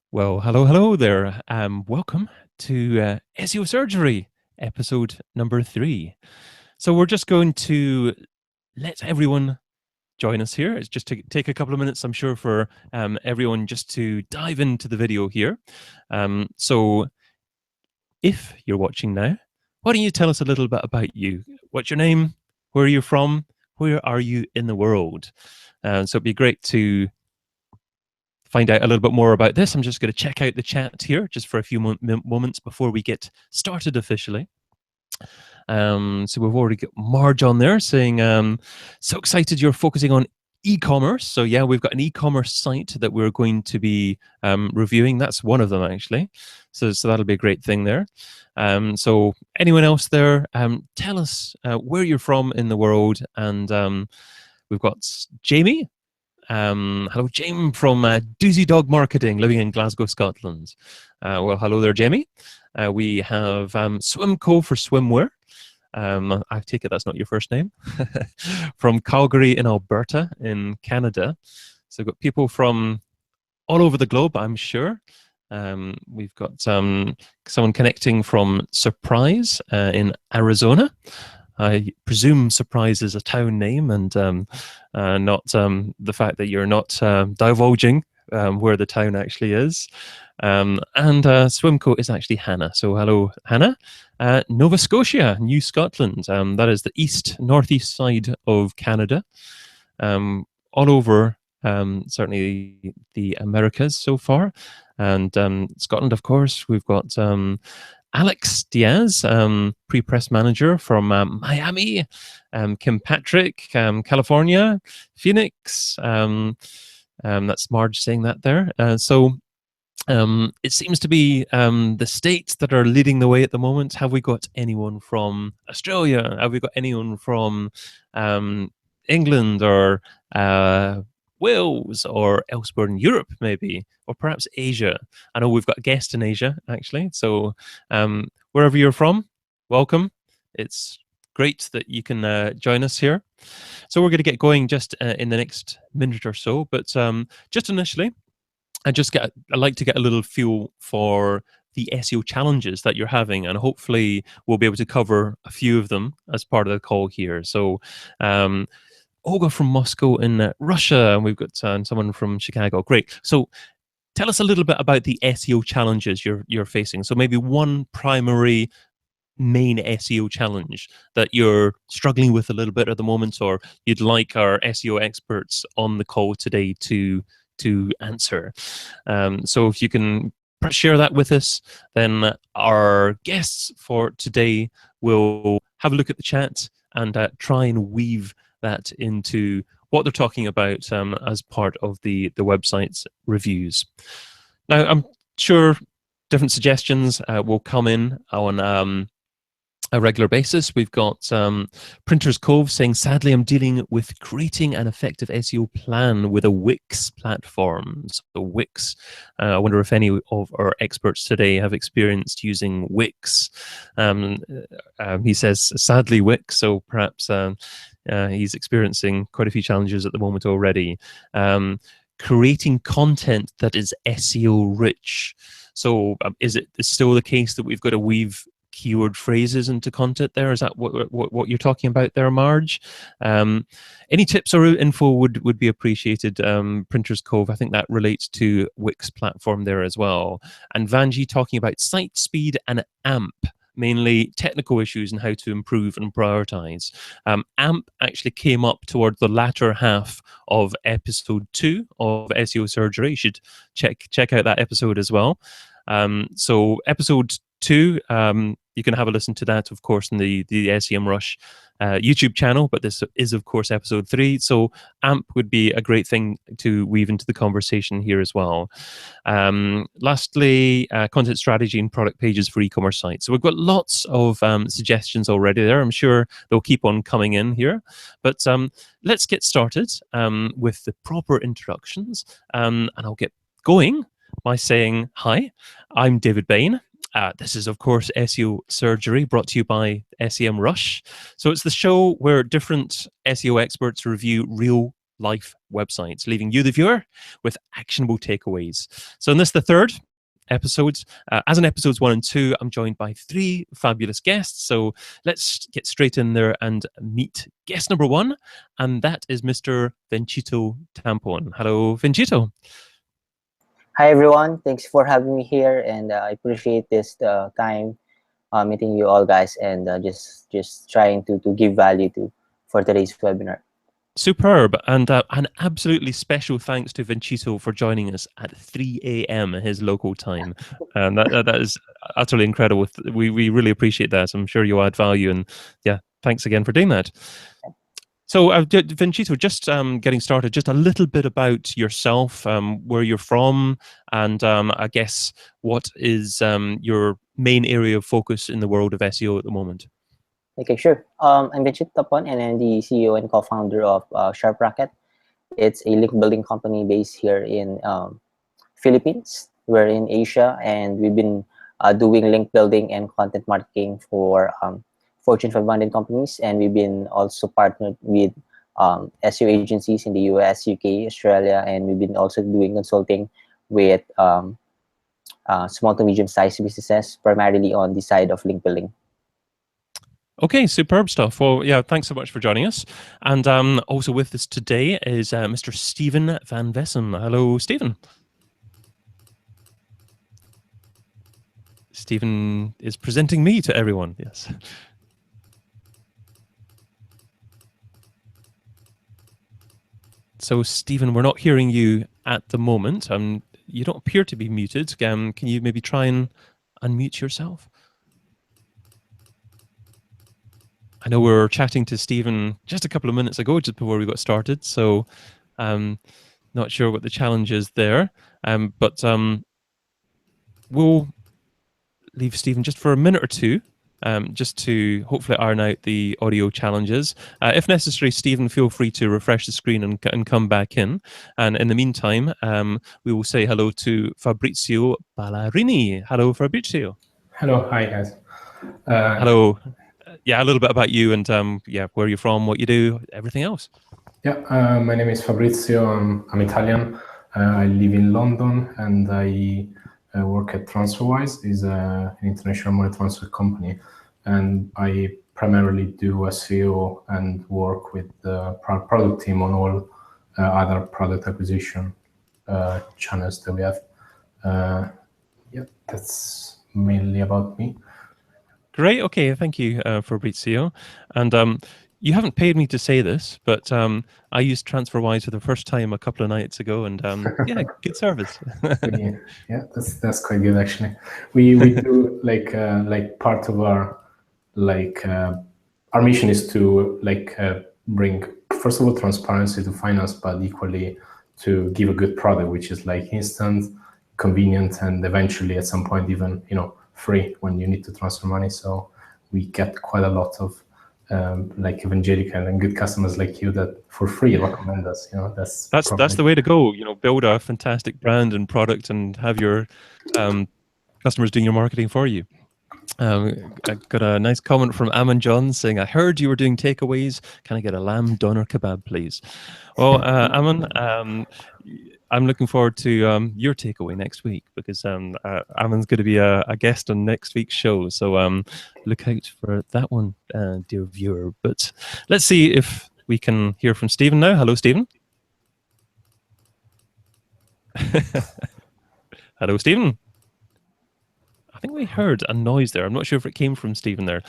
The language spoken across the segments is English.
Well, hello there. Welcome to SEO Surgery, episode number 3. So we're just going to let everyone join us here. It's just to take a couple of minutes, I'm sure, for everyone just to dive into the video here. So if you're watching now, why don't you tell us a little bit about you? What's your name? Where are you from? Where are you in the world? So it'd be great to find out a little bit more about this. I'm just going to check out the chat here just for a few moments before we get started officially. So we've already got Marge on there saying, so excited you're focusing on e-commerce. So yeah, we've got an e-commerce site that we're going to be reviewing. That's one of them actually. So that'll be a great thing there. So anyone else there, tell us where you're from in the world. And we've got Jamie. Hello, Jamie from Doozy Dog Marketing, living in Glasgow, Scotland. Well, hello there, Jamie. We have Swimco for swimwear. I take it that's not your first name. From Calgary in Alberta in Canada. So we've got people from all over the globe, I'm sure. We've got someone connecting from Surprise in Arizona. I presume Surprise is a town name and not the fact that you're not divulging where the town actually is. And Swimco is actually Hannah. So hello, Hannah. Nova Scotia, New Scotland. That is the northeast side of Canada. All over, certainly the Americas so far. And Scotland, of course, we've got Alex Diaz, pre-press manager from Miami, Kim Patrick, California, Phoenix. That's Marge saying that there. It seems to be the states that are leading the way at the moment. Have we got anyone from Australia? Have we got anyone from England or Wales or elsewhere in Europe, maybe, or perhaps Asia? I know we've got a guest in Asia, actually. So wherever you're from, welcome. It's great that you can join us here. So we're going to get going just in the next minute or so. But just initially, I'd like to get a little feel for the SEO challenges that you're having, and hopefully we'll be able to cover a few of them as part of the call here. So Olga from Moscow in Russia, and we've got someone from Chicago. Great. So tell us a little bit about the SEO challenges you're facing. So maybe one primary main SEO challenge that you're struggling with a little bit at the moment, or you'd like our SEO experts on the call today to answer. So if you can share that with us, then our guests for today will have a look at the chat and try and weave that into what they're talking about as part of the website's reviews. Now, I'm sure different suggestions will come in on a regular basis. We've got Printer's Cove saying, sadly, I'm dealing with creating an effective SEO plan with a Wix platform. So Wix, I wonder if any of our experts today have experienced using Wix. He says, sadly, Wix, so perhaps he's experiencing quite a few challenges at the moment already. Creating content that is SEO rich. So is it still the case that we've got to weave keyword phrases into content there? Is that what you're talking about there, Marge? Any tips or info would be appreciated. Printer's Cove, I think that relates to Wix platform there as well. And Vanji talking about site speed and AMP, mainly technical issues and how to improve and prioritize. AMP actually came up toward the latter half of episode 2 of SEO Surgery. You should check out that episode as well. So episode 2, you can have a listen to that, of course, in the Semrush YouTube channel, but this is, of course, episode 3. So AMP would be a great thing to weave into the conversation here as well. Lastly, content strategy and product pages for e-commerce sites. So we've got lots of suggestions already there. I'm sure they'll keep on coming in here. But let's get started with the proper introductions. And I'll get going by saying, hi, I'm David Bain. This is, of course, SEO Surgery, brought to you by Semrush. So it's the show where different SEO experts review real life websites, leaving you, the viewer, with actionable takeaways. So in this, the third episodes. As in episodes 1 and 2, I'm joined by 3 fabulous guests. So let's get straight in there and meet guest number 1, and that is Mr. Venchito Tampon. Hello, Venchito. Hi everyone, thanks for having me here, and I appreciate this time meeting you all guys, and just trying to give value to for today's webinar. Superb, and an absolutely special thanks to Venchito for joining us at 3 a.m. his local time, and that is utterly incredible. We really appreciate that. I'm sure you add value, and yeah, thanks again for doing that. So, Venchito, just getting started, just a little bit about yourself, where you're from, and I guess what is your main area of focus in the world of SEO at the moment. Okay, sure. I'm Venchito Tampon, and I'm the CEO and co-founder of Sharp Racket. It's a link building company based here in Philippines. We're in Asia, and we've been doing link building and content marketing for Fortune 500 companies, and we've been also partnered with SEO agencies in the US, UK, Australia, and we've been also doing consulting with small to medium-sized businesses, primarily on the side of link building. Okay, superb stuff. Well, yeah, thanks so much for joining us. And also with us today is Mr. Stephen van Vessum. Hello, Stephen. Stephen is presenting me to everyone, yes. So, Stephen, we're not hearing you at the moment. You don't appear to be muted. Can you maybe try and unmute yourself? I know we were chatting to Stephen just a couple of minutes ago, just before we got started. So, not sure what the challenge is there. But we'll leave Stephen just for a minute or two, just to hopefully iron out the audio challenges. If necessary, Stephen, feel free to refresh the screen and come back in. And in the meantime, we will say hello to Fabrizio Ballarini. Hello, Fabrizio. Hello, hi guys. Hello. Yeah, a little bit about you and yeah, where you're from, what you do, everything else. Yeah, my name is Fabrizio. I'm Italian. I live in London, and I work at TransferWise. It's an international money transfer company, and I primarily do SEO and work with the product team on all other product acquisition channels that we have. Yeah, that's mainly about me. Great. Okay. Thank you, Fabrizio. And you haven't paid me to say this, but I used TransferWise for the first time a couple of nights ago, and yeah, good service. Yeah, that's quite good actually. We do like part of our our mission is to bring, first of all, transparency to finance, but equally to give a good product, which is like instant, convenient, and eventually at some point even free when you need to transfer money. So we get quite a lot of evangelical and good customers like you that for free recommend us. That's the way to go. Build a fantastic brand and product, and have your customers doing your marketing for you. I got a nice comment from Aman John saying, "I heard you were doing takeaways. Can I get a lamb doner kebab, please?" Well, Aman, I'm looking forward to your takeaway next week, because Aman's going to be a guest on next week's show. So look out for that one, dear viewer. But let's see if we can hear from Stephen now. Hello, Stephen. Hello, Stephen. I think we heard a noise there. I'm not sure if it came from Stephen there.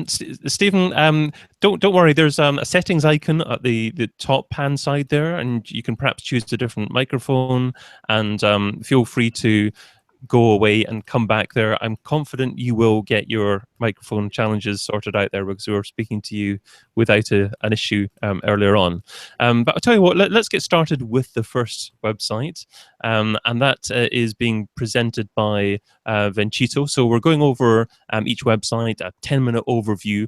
Stephen, don't worry. There's a settings icon at the top hand side there, and you can perhaps choose a different microphone, and feel free to go away and come back there. I'm confident you will get your microphone challenges sorted out there, because we were speaking to you without an issue earlier on. But I'll tell you what, let's get started with the first website, and that is being presented by Venchito. So we're going over each website, a 10-minute overview,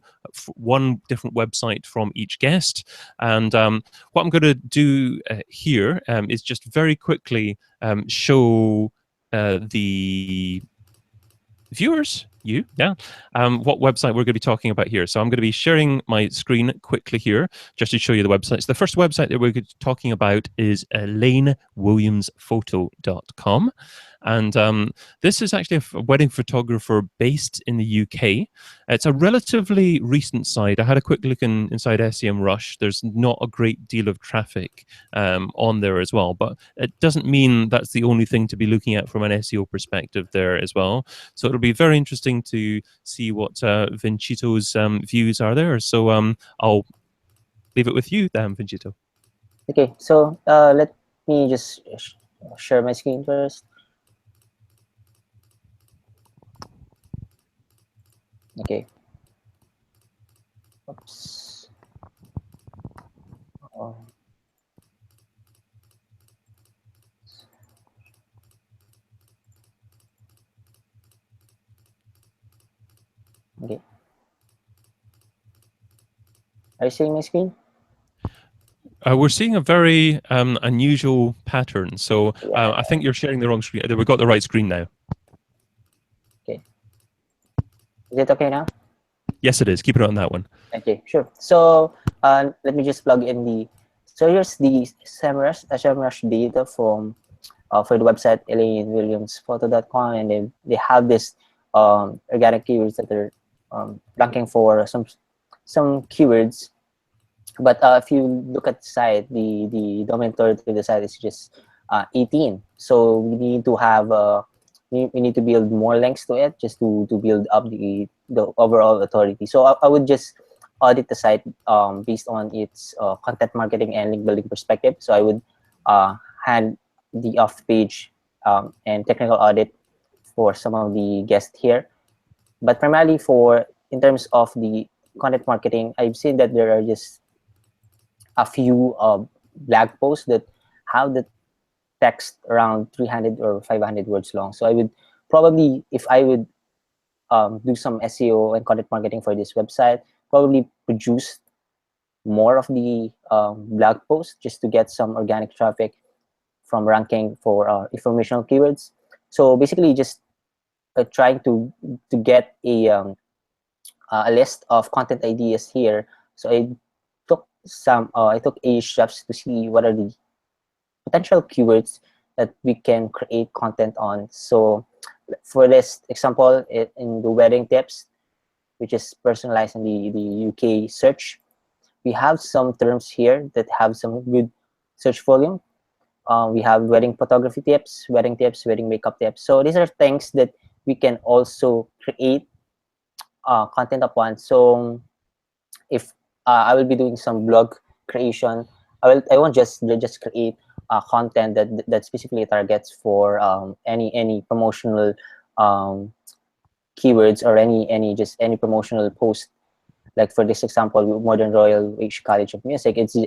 one different website from each guest. And what I'm going to do here is just very quickly show the viewers you, yeah, what website we're going to be talking about here. So I'm going to be sharing my screen quickly here just to show you the websites. The first website that we're going to be talking about is lanewilliamsphoto.com. And this is actually a wedding photographer based in the UK. It's a relatively recent site. I had a quick look inside Semrush. There's not a great deal of traffic on there as well, but it doesn't mean that's the only thing to be looking at from an SEO perspective there as well. So it'll be very interesting to see what Venchito's views are there. So I'll leave it with you, Venchito. Okay, so let me just share my screen first. Okay. Oops. Oh. Okay. Are you seeing my screen? We're seeing a very unusual pattern. So I think you're sharing the wrong screen. We've got the right screen now. Okay. Is it okay now? Yes, it is. Keep it on that one. Okay, sure. So let me just plug in the. So here's the Semrush data from for the website lanewilliamsphoto.com, and they have this organic keywords that are ranking for some keywords. But if you look at the site, the domain authority of the site is just 18. So we need to have we need to build more links to it just to build up the overall authority. So I would just audit the site based on its content marketing and link building perspective. So I would hand the off-page and technical audit for some of the guests here. But primarily in terms of the content marketing, I've seen that there are just a few blog posts that have the text around 300 or 500 words long. So I would probably, if I would do some SEO and content marketing for this website, probably produce more of the blog posts just to get some organic traffic from ranking for informational keywords. So basically just trying to get a list of content ideas here. So I took a steps to see what are the potential keywords that we can create content on. So for this example, in the wedding tips, which is personalized in the UK search, we have some terms here that have some good search volume. We have wedding photography tips, wedding makeup tips. So these are things that we can also create content upon. So if I will be doing some blog creation, I won't just create content that specifically targets for any promotional keywords or any promotional post. Like for this example, Modern Royal Age College of Music, it's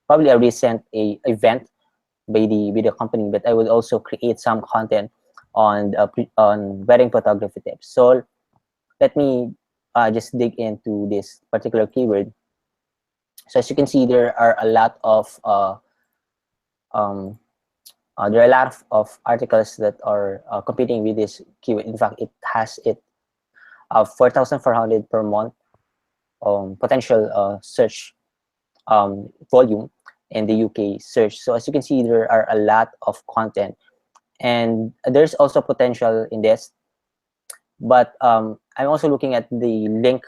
probably a recent event by the company, but I would also create some content on wedding photography tips. So let me just dig into this particular keyword. So as you can see, there are a lot of articles that are competing with this keyword. In fact, it has 4,400 per month potential search volume in the UK search. So as you can see, there are a lot of content, and there's also potential in this. But I'm also looking at the link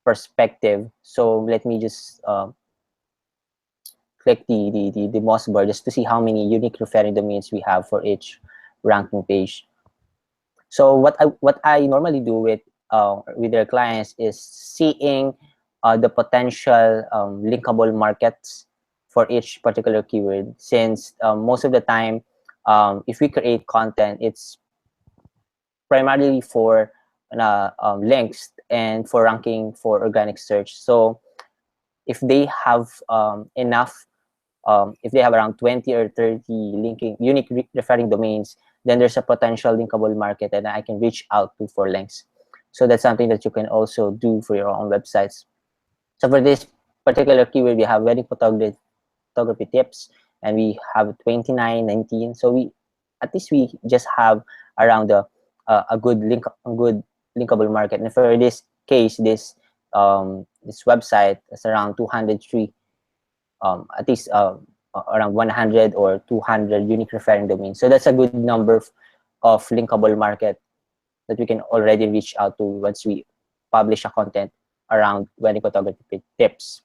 perspective. So let me just click the mouse bar just to see how many unique referring domains we have for each ranking page. So what I normally do with their clients is seeing the potential linkable markets for each particular keyword. Since most of the time, if we create content, it's primarily for links and for ranking for organic search. So if they have enough, if they have around 20 or 30 unique referring domains, then there's a potential linkable market and I can reach out to for links. So that's something that you can also do for your own websites. So for this particular keyword, we have wedding photography tips, and we have 29, 19. So we just have around the a good linkable market. And for this case, this website is around 203, at least around 100 or 200 unique referring domains. So that's a good number of linkable market that we can already reach out to once we publish a content around wedding photography tips.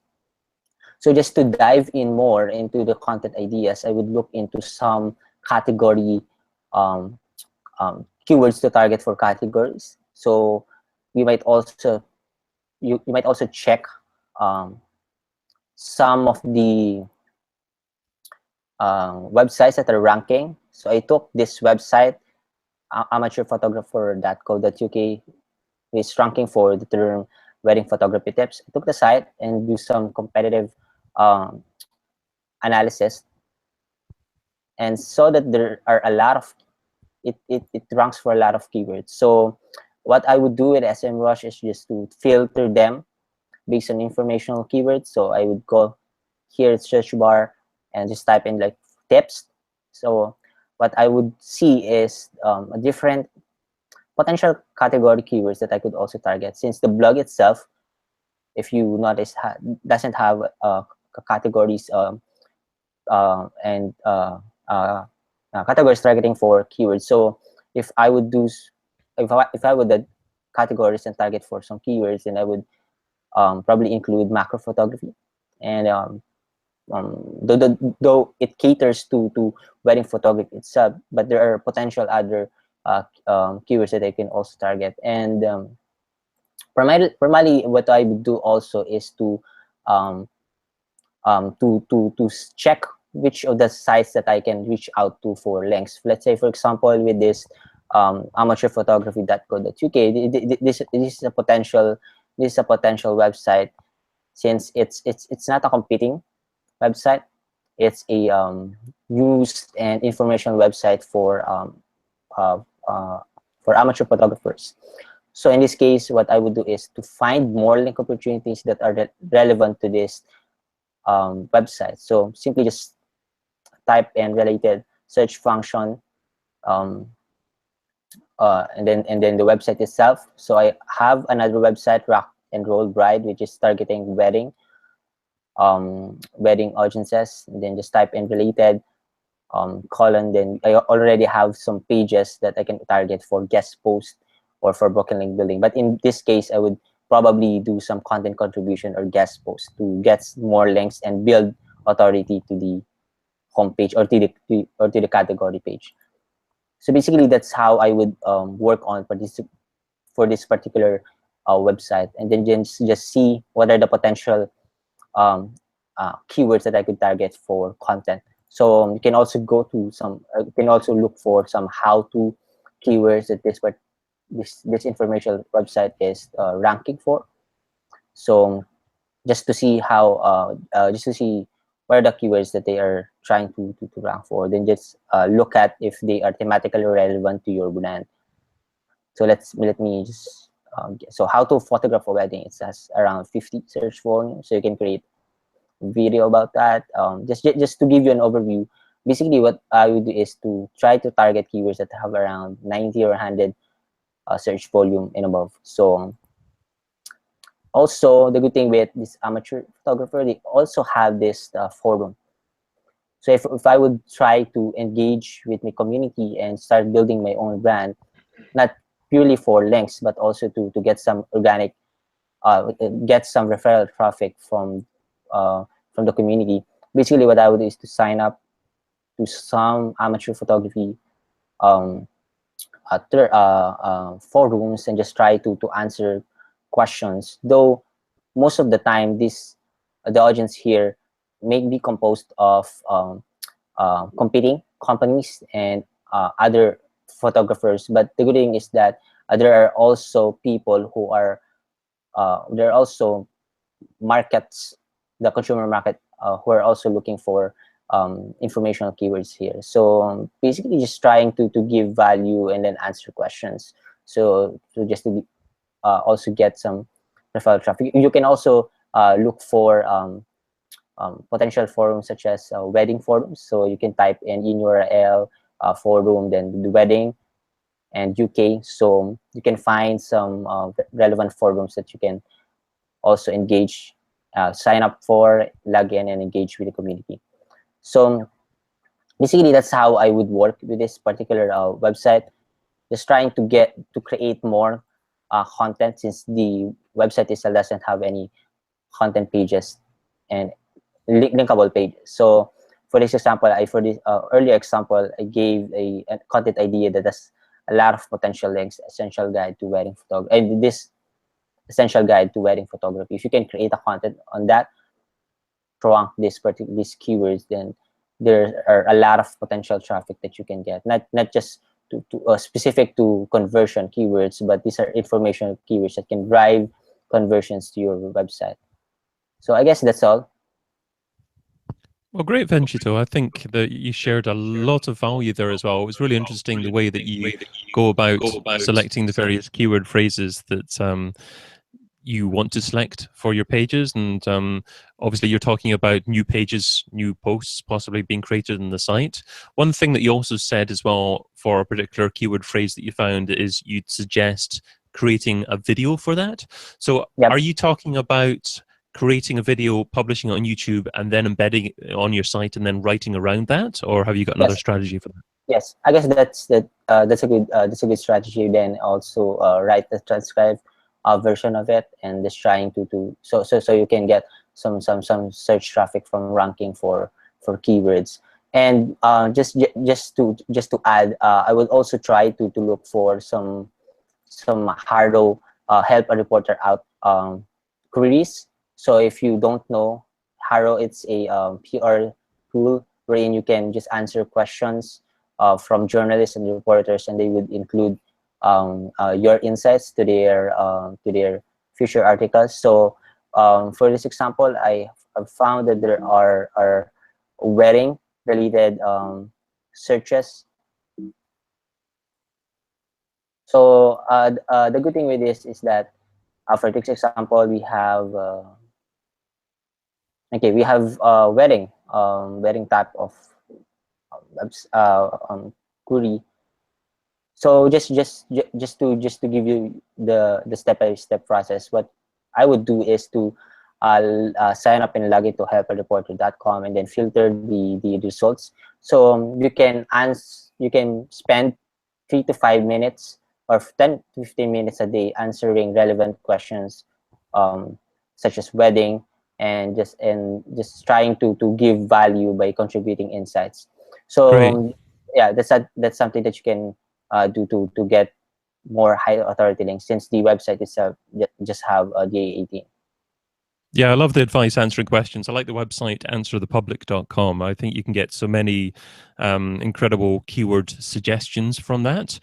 So just to dive in more into the content ideas, I would look into some category keywords to target for categories. So you might also check some of the websites that are ranking. So I took this website, amateurphotographer.co.uk, is ranking for the term wedding photography tips. I took the site and do some competitive analysis and saw that there are a lot of it ranks for a lot of keywords. So what I would do with Semrush is just to filter them based on informational keywords. So I would go here search bar and just type in like tips. So what I would see is a different potential category keywords that I could also target, since the blog itself, if you notice, doesn't have categories and categories targeting for keywords. So if I would do if I would add categories and target for some keywords, then I would probably include macro photography, and though it caters to wedding photography itself, but there are potential other keywords that I can also target. And primarily what I would do also is to check which of the sites that I can reach out to for links. Let's say, for example, with this amateurphotography.co.uk, this is a potential website, since it's not a competing website. It's a news and information website for amateur photographers. So in this case, what I would do is to find more link opportunities that are relevant to this website. So simply just type in related search function, and then the website itself. So I have another website, Rock and Roll Bride, which is targeting wedding audiences. And then just type in related colon. Then I already have some pages that I can target for guest post or for broken link building. But in this case, I would probably do some content contribution or guest post to get more links and build authority to the homepage or to the category page. So basically, that's how I would work on for this particular website, and then just see what are the potential keywords that I could target for content. So you can also go to you can also look for some how-to keywords that this informational website is ranking for. So just to see how just to see what are the keywords that they are trying to rank for, then just look at if they are thematically relevant to your brand. So let me just so how to photograph a wedding. It has around 50 search volumes, so you can create a video about that. Just to give you an overview, basically what I would do is to try to target keywords that have around 90 or 100 search volume and above. So also, the good thing with this amateur photographer, they also have this forum. So if I would try to engage with my community and start building my own brand, not purely for links, but also to get some organic, get some referral traffic from the community. Basically, what I would do is to sign up to some amateur photography forums and just try to answer questions. Though most of the time, the audience here may be composed of competing companies and other photographers. But the good thing is that there are also people who are there are also markets, the consumer market, who are also looking for informational keywords here. So basically just trying to give value and then answer questions. So just to also get some referral traffic. You can also look for potential forums such as wedding forums. So you can type in URL forum, then the wedding, and UK. So you can find some relevant forums that you can also engage, sign up for, log in, and engage with the community. So basically, that's how I would work with this particular website. Just trying to create more content, since the website itself doesn't have any content pages and linkable pages. So for this example, for this earlier example, I gave a content idea that has a lot of potential links: essential guide to wedding photography, and this essential guide to wedding photography. If you can create a content on that, rank these keywords, then there are a lot of potential traffic that you can get. Not just to specific to conversion keywords, but these are informational keywords that can drive conversions to your website. So I guess that's all. Well, great, Venchito. I think that you shared a lot of value there as well. It was really interesting the way that you go about selecting the various keyword phrases that you want to select for your pages. And obviously you're talking about new pages, new posts possibly being created on the site. One thing that you also said as well for a particular keyword phrase that you found is you'd suggest creating a video for that. So are you talking about creating a video, publishing it on YouTube, and then embedding it on your site and then writing around that? Or have you got another strategy for that? Yes, I guess that's a good strategy. Then also write the transcribed version of it, and just trying so you can get some search traffic from ranking for keywords. And just to add, I would also try to look for some Haro help a reporter out queries. So if you don't know Haro, it's a PR tool wherein you can just answer questions from journalists and reporters, and they would include your insights to their future articles. So for this example, I have found that there are wedding related searches. So the good thing with this is that for this example, we have wedding type of query. So just to give you the step-by-step process, what I would do is to sign up and log into helpareporter.com and then filter the results. So you can spend 3 to 5 minutes or 10 to 15 minutes a day answering relevant questions such as wedding, and just trying to give value by contributing insights. So yeah, that's something that you can do to get more high authority links, since the website itself just have DA18. Yeah, I love the advice answering questions. I like the website answerthepublic.com. I think you can get so many incredible keyword suggestions from that.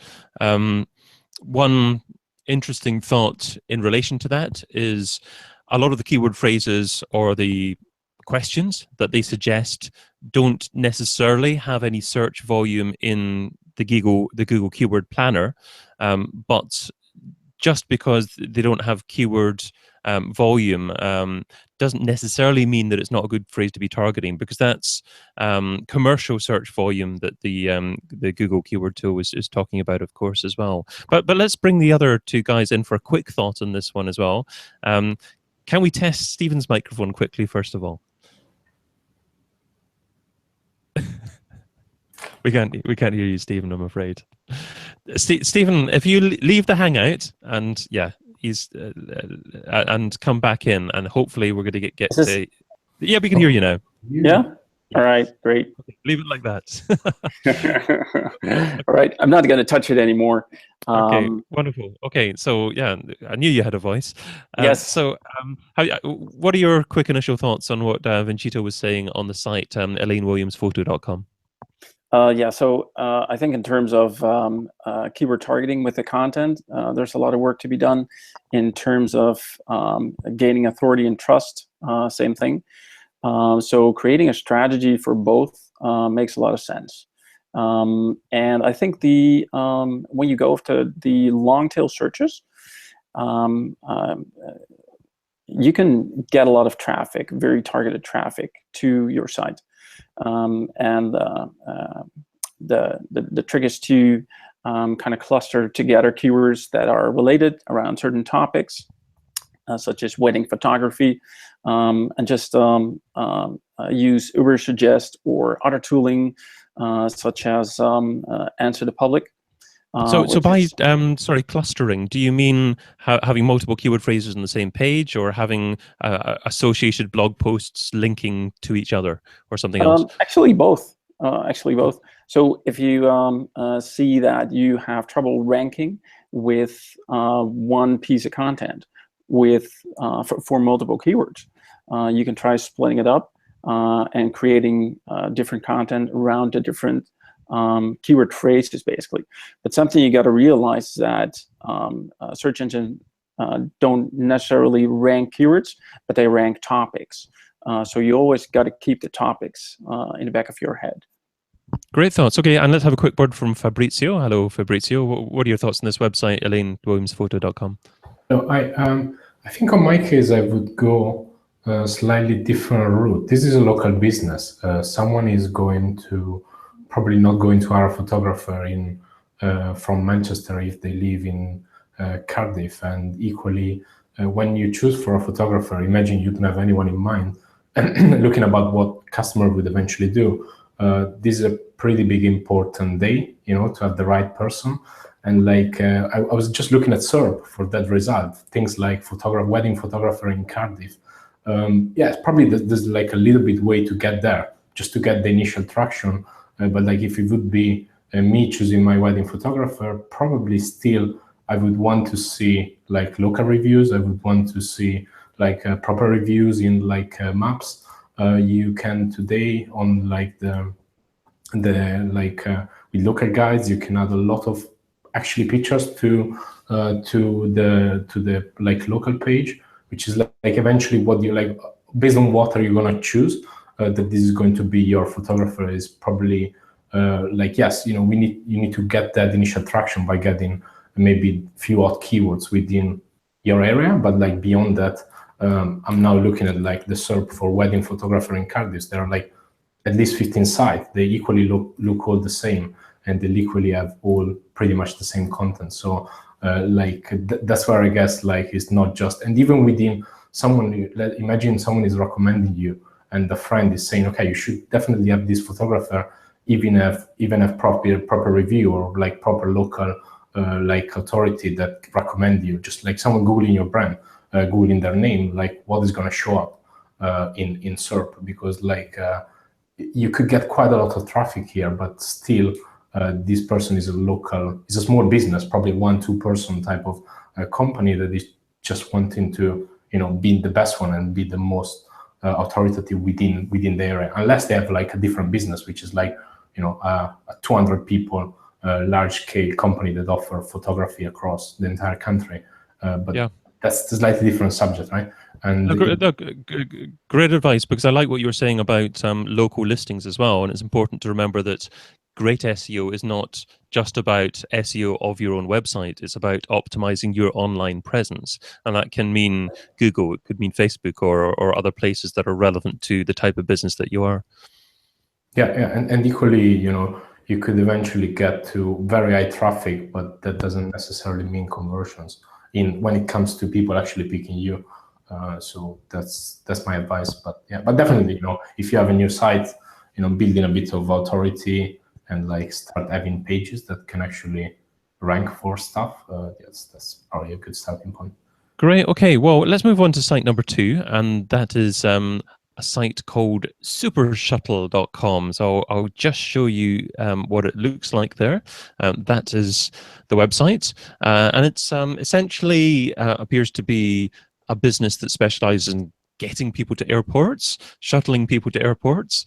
One interesting thought in relation to that is a lot of the keyword phrases or the questions that they suggest don't necessarily have any search volume in the Google Keyword Planner, but just because they don't have keyword volume doesn't necessarily mean that it's not a good phrase to be targeting, because that's commercial search volume that the Google Keyword Tool is talking about, of course, as well. But let's bring the other two guys in for a quick thought on this one as well. Can we test Stephen's microphone quickly, first of all? We can't hear you, Stephen, I'm afraid. Stephen, if you leave the Hangout and he's and come back in, and hopefully we're going to get to. Yeah, we can hear you now. Yeah. All right. Great. Okay, leave it like that. All right. I'm not going to touch it anymore. Okay. Wonderful. Okay. So yeah, I knew you had a voice. Yes. So what are your quick initial thoughts on what Venchito was saying on the site, ElaineWilliamsPhoto.com? Yeah, so I think in terms of keyword targeting with the content, there's a lot of work to be done in terms of gaining authority and trust, same thing. So creating a strategy for both makes a lot of sense. And I think when you go to the long tail searches, you can get a lot of traffic, very targeted traffic to your site. And the trick is to kind of cluster together keywords that are related around certain topics, such as wedding photography, and just use Uber Suggest or other tooling such as Answer the Public. So by clustering, do you mean having multiple keyword phrases on the same page, or having associated blog posts linking to each other, or something else? Actually, both. So if you see that you have trouble ranking with one piece of content for multiple keywords, you can try splitting it up and creating different content around the different keyword phrases, basically. But something you got to realize is that search engines don't necessarily rank keywords, but they rank topics. So you always got to keep the topics in the back of your head. Great thoughts. Okay, and let's have a quick word from Fabrizio. Hello, Fabrizio. What are your thoughts on this website, ElaineWilliamsPhoto.com? So I think on my case, I would go a slightly different route. This is a local business. Someone is probably not going to hire a photographer from Manchester if they live in Cardiff. And equally, when you choose for a photographer, imagine you don't have anyone in mind, looking about what customer would eventually do. This is a pretty big important day, to have the right person. And I was just looking at SERP for that result. Things like wedding photographer in Cardiff. It's probably there's like a little bit way to get there, just to get the initial traction. But if it would be me choosing my wedding photographer, probably still I would want to see local reviews. I would want to see proper reviews in maps. You can today on with local guides, you can add a lot of actually pictures to the local page, which is eventually what you based on what are you gonna choose. That this is going to be your photographer is probably yes, you need to get that initial traction by getting maybe few odd keywords within your area, but beyond that, I'm now looking at the SERP for wedding photographer in Cardiff. There are at least 15 sites. They equally look all the same, and they equally have all pretty much the same content. So that's where I guess it's not just, and even within someone, imagine someone is recommending you and the friend is saying, okay, you should definitely have this photographer, even if proper review or proper local authority that recommend you. Just someone Googling your brand, Googling their name, what is going to show up in SERP, because you could get quite a lot of traffic here, but still this person is a small business, probably 1-2 person type of company that is just wanting to be the best one and be the most authoritative within the area, unless they have a different business, which is a 200 people large scale company that offer photography across the entire country. But yeah, that's a slightly different subject, right? And great advice, because I like what you were saying about local listings as well. And it's important to remember that great SEO is not just about SEO of your own website. It's about optimizing your online presence. And that can mean Google, it could mean Facebook or other places that are relevant to the type of business that you are. Yeah. And equally, you could eventually get to very high traffic, but that doesn't necessarily mean conversions when it comes to people actually picking you. So that's my advice. But definitely, if you have a new site, building a bit of authority and start having pages that can actually rank for stuff, that's probably a good starting point. Great. Okay. Well, let's move on to site number 2, and that is a site called supershuttle.com. So I'll just show you what it looks like there. That is the website, and it's essentially appears to be a business that specializes in getting people to airports, shuttling people to airports.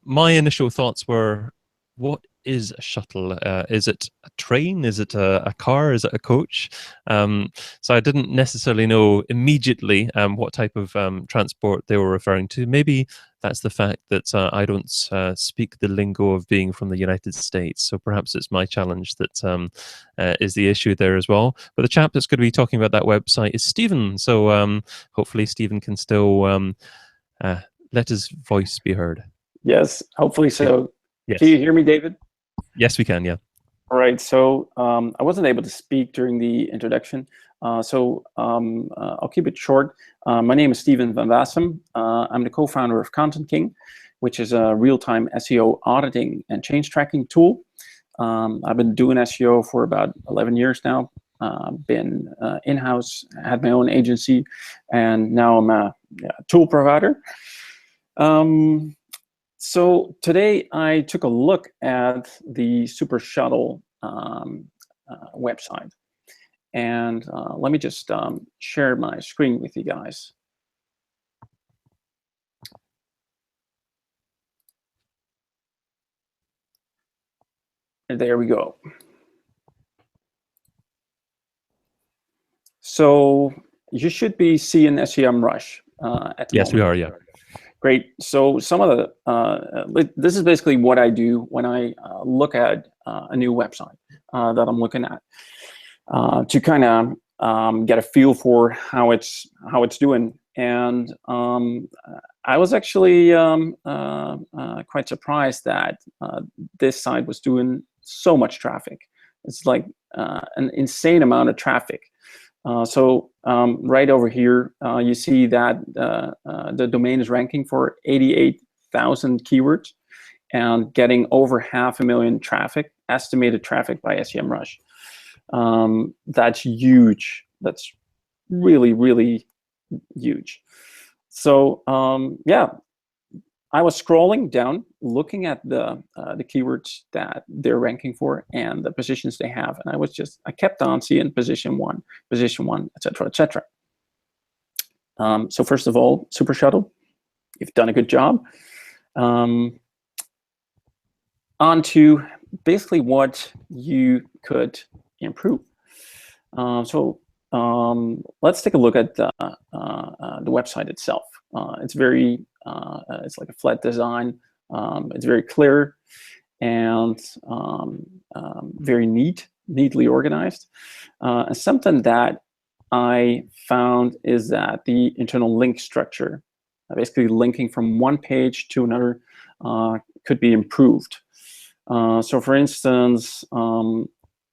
My initial thoughts were, what is a shuttle? Is it a train? Is it a car? Is it a coach? So I didn't necessarily know immediately what type of transport they were referring to. Maybe that's the fact that I don't speak the lingo of being from the United States. So perhaps it's my challenge that is the issue there as well. But the chap that's going to be talking about that website is Stephen. So hopefully Stephen can still let his voice be heard. Yes, hopefully so. Yes. Can you hear me, David? Yes, we can, yeah. All right, so I wasn't able to speak during the introduction, so I'll keep it short. My name is Steven van Vessum. I'm the co-founder of Content King, which is a real-time SEO auditing and change tracking tool. I've been doing SEO for about 11 years now. Been in-house, had my own agency, and now I'm a tool provider. So today I took a look at the Super Shuttle website, and let me just share my screen with you guys. And there we go. So you should be seeing Semrush at the moment. Yes, we are. Yeah. Great. So some of the this is basically what I do when I look at a new website that I'm looking at to kind of get a feel for how it's doing. And I was actually quite surprised that this site was doing so much traffic. It's like an insane amount of traffic. So right over here, you see that the domain is ranking for 88,000 keywords and getting over 500,000 traffic, estimated traffic by Semrush. That's huge. That's really, really huge. So yeah, I was scrolling down, looking at the keywords that they're ranking for and the positions they have, and I kept on seeing position one, etc., etc. So first of all, Super Shuttle, you've done a good job. On to basically what you could improve. So let's take a look at the website itself. It's very, it's like a flat design. It's very clear and very neatly organized. And something that I found is that the internal link structure, basically linking from one page to another, could be improved. So for instance,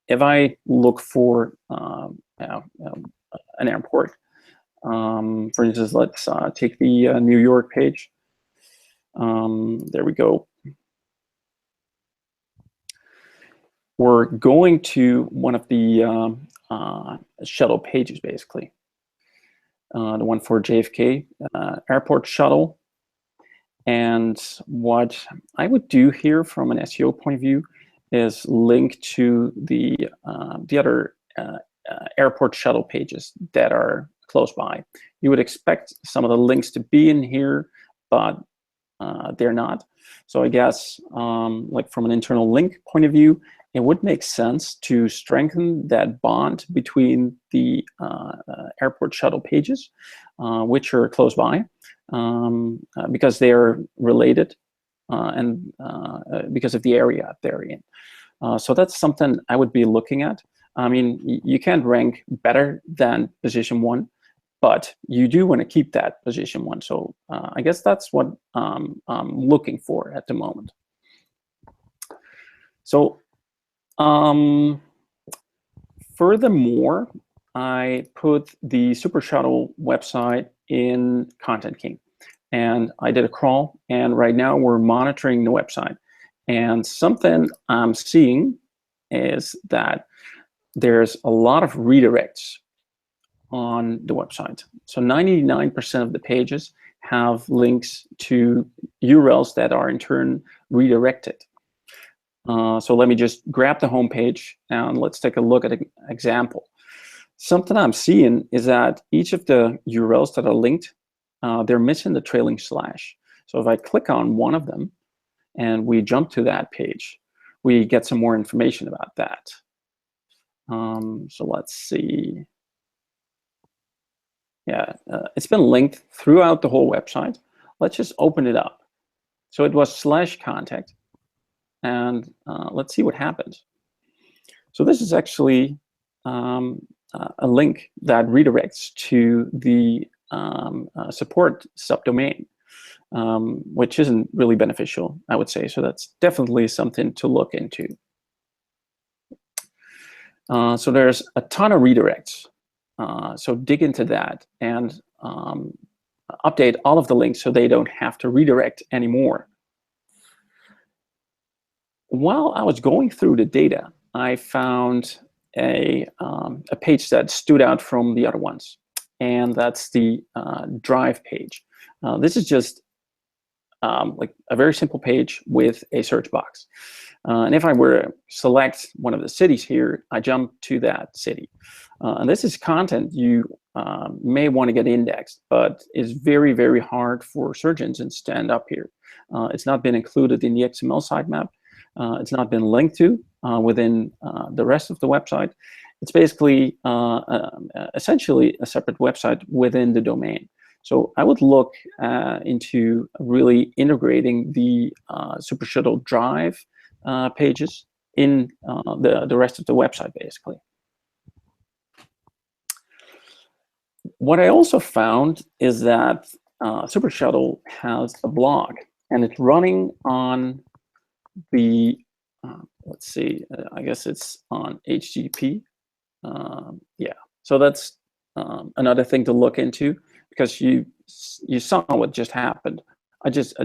if I look for an airport, for instance, let's take the New York page. There we go. We're going to one of the shuttle pages, basically. The one for JFK airport shuttle. And what I would do here from an SEO point of view is link to the other airport shuttle pages that are close by. You would expect some of the links to be in here, but they're not. So I guess like from an internal link point of view, it would make sense to strengthen that bond between the airport shuttle pages, which are close by, because they are related and because of the area they're in. So that's something I would be looking at. I mean, you can't rank better than position one, but you do want to keep that position one. So I guess that's what I'm looking for at the moment. So furthermore, I put the Super Shuttle website in Content King, and I did a crawl, and right now we're monitoring the website. And something I'm seeing is that there's a lot of redirects on the website. So 99% of the pages have links to URLs that are in turn redirected. So let me just grab the home page and let's take a look at an example. Something I'm seeing is that each of the URLs that are linked, they're missing the trailing slash. So if I click on one of them and we jump to that page, we get some more information about that. So let's see. Yeah, it's been linked throughout the whole website. Let's just open it up. So it was /contact, and let's see what happens. So this is actually a link that redirects to the support subdomain, which isn't really beneficial, I would say. So that's definitely something to look into. So there's a ton of redirects. So dig into that and update all of the links so they don't have to redirect anymore. While I was going through the data, I found a page that stood out from the other ones, and that's the Drive page. This is just like a very simple page with a search box. And if I were to select one of the cities here, I jump to that city. And this is content you may want to get indexed, but is very, very hard for search engines to end up here. It's not been included in the XML sitemap. It's not been linked to within the rest of the website. It's basically essentially a separate website within the domain. So I would look into really integrating the Super Shuttle Drive pages in the rest of the website, basically. What I also found is that Super Shuttle has a blog, and it's running on the, let's see, I guess it's on HTTP. Yeah, so that's another thing to look into, because you saw what just happened. I just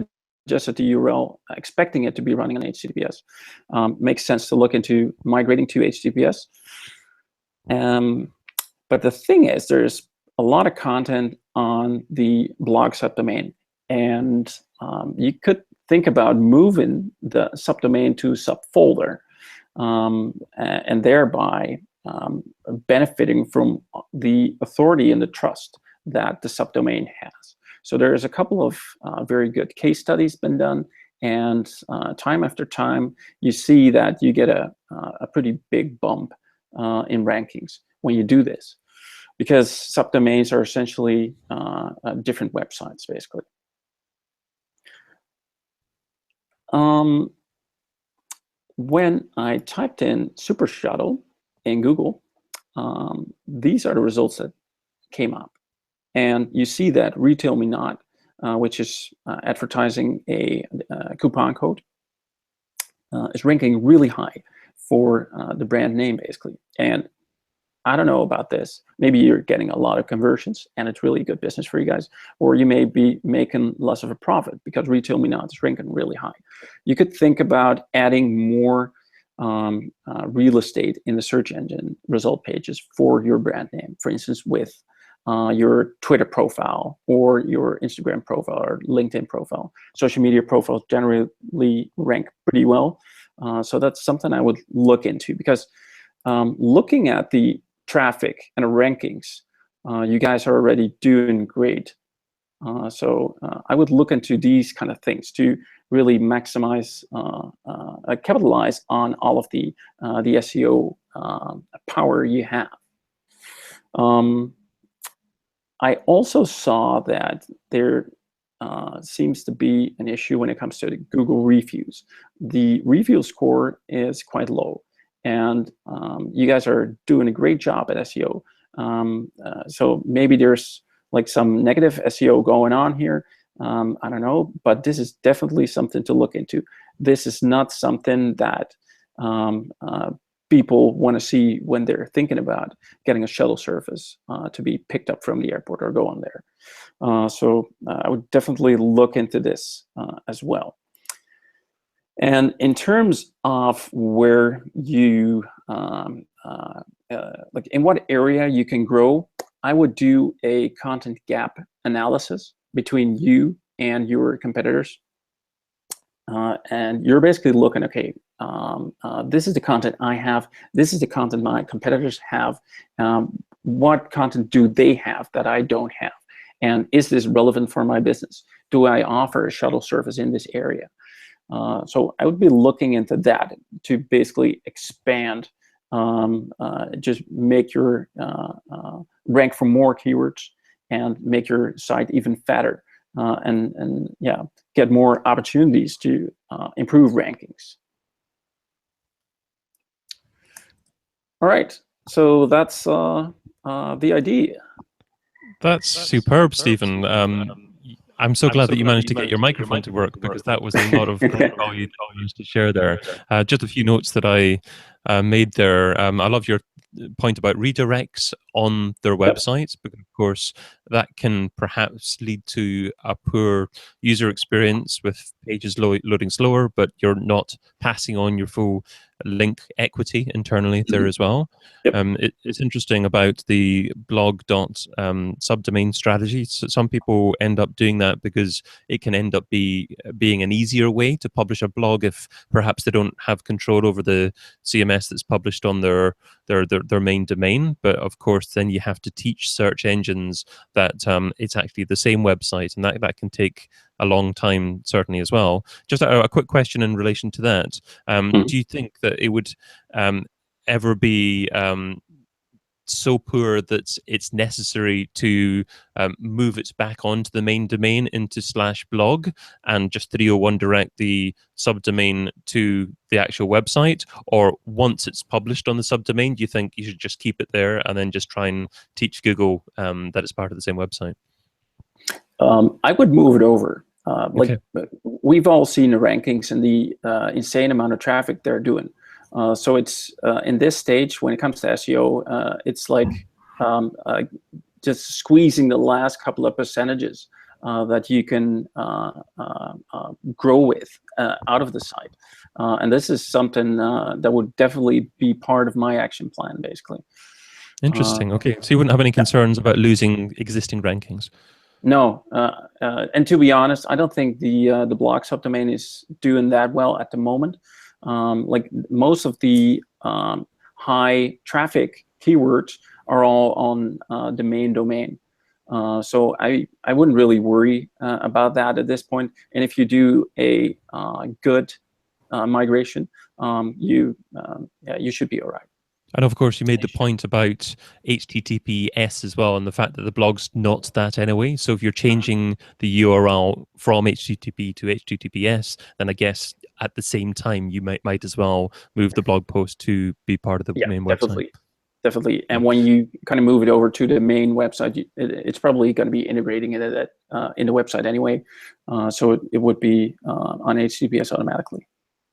adjusted the URL, expecting it to be running on HTTPS. Makes sense to look into migrating to HTTPS. But the thing is, there's a lot of content on the blog subdomain, and you could think about moving the subdomain to subfolder, and thereby benefiting from the authority and the trust that the subdomain has. So there's a couple of very good case studies been done, and time after time, you see that you get a pretty big bump in rankings when you do this, because subdomains are essentially different websites, basically. When I typed in Super Shuttle in Google, these are the results that came up. And you see that Retail Me Not, which is advertising a coupon code, is ranking really high for the brand name, basically. And I don't know about this. Maybe you're getting a lot of conversions and it's really good business for you guys, or you may be making less of a profit because Retail Me Not is ranking really high. You could think about adding more real estate in the search engine result pages for your brand name, for instance, with your Twitter profile or your Instagram profile or LinkedIn profile. Social media profiles generally rank pretty well. So that's something I would look into, because looking at the traffic and the rankings, you guys are already doing great. So I would look into these kind of things to really maximize, capitalize on all of the SEO power you have. I also saw that there seems to be an issue when it comes to the Google reviews. The review score is quite low, and you guys are doing a great job at SEO. So maybe there's like some negative SEO going on here. I don't know, but this is definitely something to look into. This is not something that people want to see when they're thinking about getting a shuttle service to be picked up from the airport or go on there. So I would definitely look into this as well. And in terms of where you, like in what area you can grow, I would do a content gap analysis between you and your competitors. And you're basically looking, okay, this is the content I have, this is the content my competitors have, what content do they have that I don't have? And is this relevant for my business? Do I offer a shuttle service in this area? So I would be looking into that to basically expand, just make your rank for more keywords and make your site even fatter, and yeah, get more opportunities to improve rankings. All right, so that's the idea. That's superb, Stephen. I'm so glad that you managed to get your microphone to work, because that was a lot of great value to share there. Just a few notes that I made there. I love your point about redirects on their websites, because of course that can perhaps lead to a poor user experience with pages loading slower, but you're not passing on your full link equity internally there as well. It's interesting about the blog subdomain strategy. So some people end up doing that because it can end up being an easier way to publish a blog if perhaps they don't have control over the CMS that's published on their main domain. But of course, then you have to teach search engines that it's actually the same website, and that can take a long time, certainly, as well. Just a quick question in relation to that. Do you think that it would ever be so poor that it's necessary to move it back onto the main domain into /blog and just 301 direct the subdomain to the actual website? Or once it's published on the subdomain, do you think you should just keep it there and then just try and teach Google that it's part of the same website? I would move it over. Okay. We've all seen the rankings and the insane amount of traffic they're doing. So it's in this stage, when it comes to SEO, it's like just squeezing the last couple of percentages that you can grow with out of the site. And this is something that would definitely be part of my action plan, basically. Interesting. Okay, so you wouldn't have any concerns about losing existing rankings? No, and to be honest, I don't think the blog subdomain is doing that well at the moment. Like most of the high traffic keywords are all on the main domain. So I wouldn't really worry about that at this point. And if you do a good migration, you should be all right. And of course, you made the point about HTTPS as well, and the fact that the blog's not that anyway. So if you're changing the URL from HTTP to HTTPS, then I guess at the same time you might as well move the blog post to be part of the main website. Definitely. And when you kind of move it over to the main website, it's probably going to be integrating it in the website anyway. So it would be on HTTPS automatically.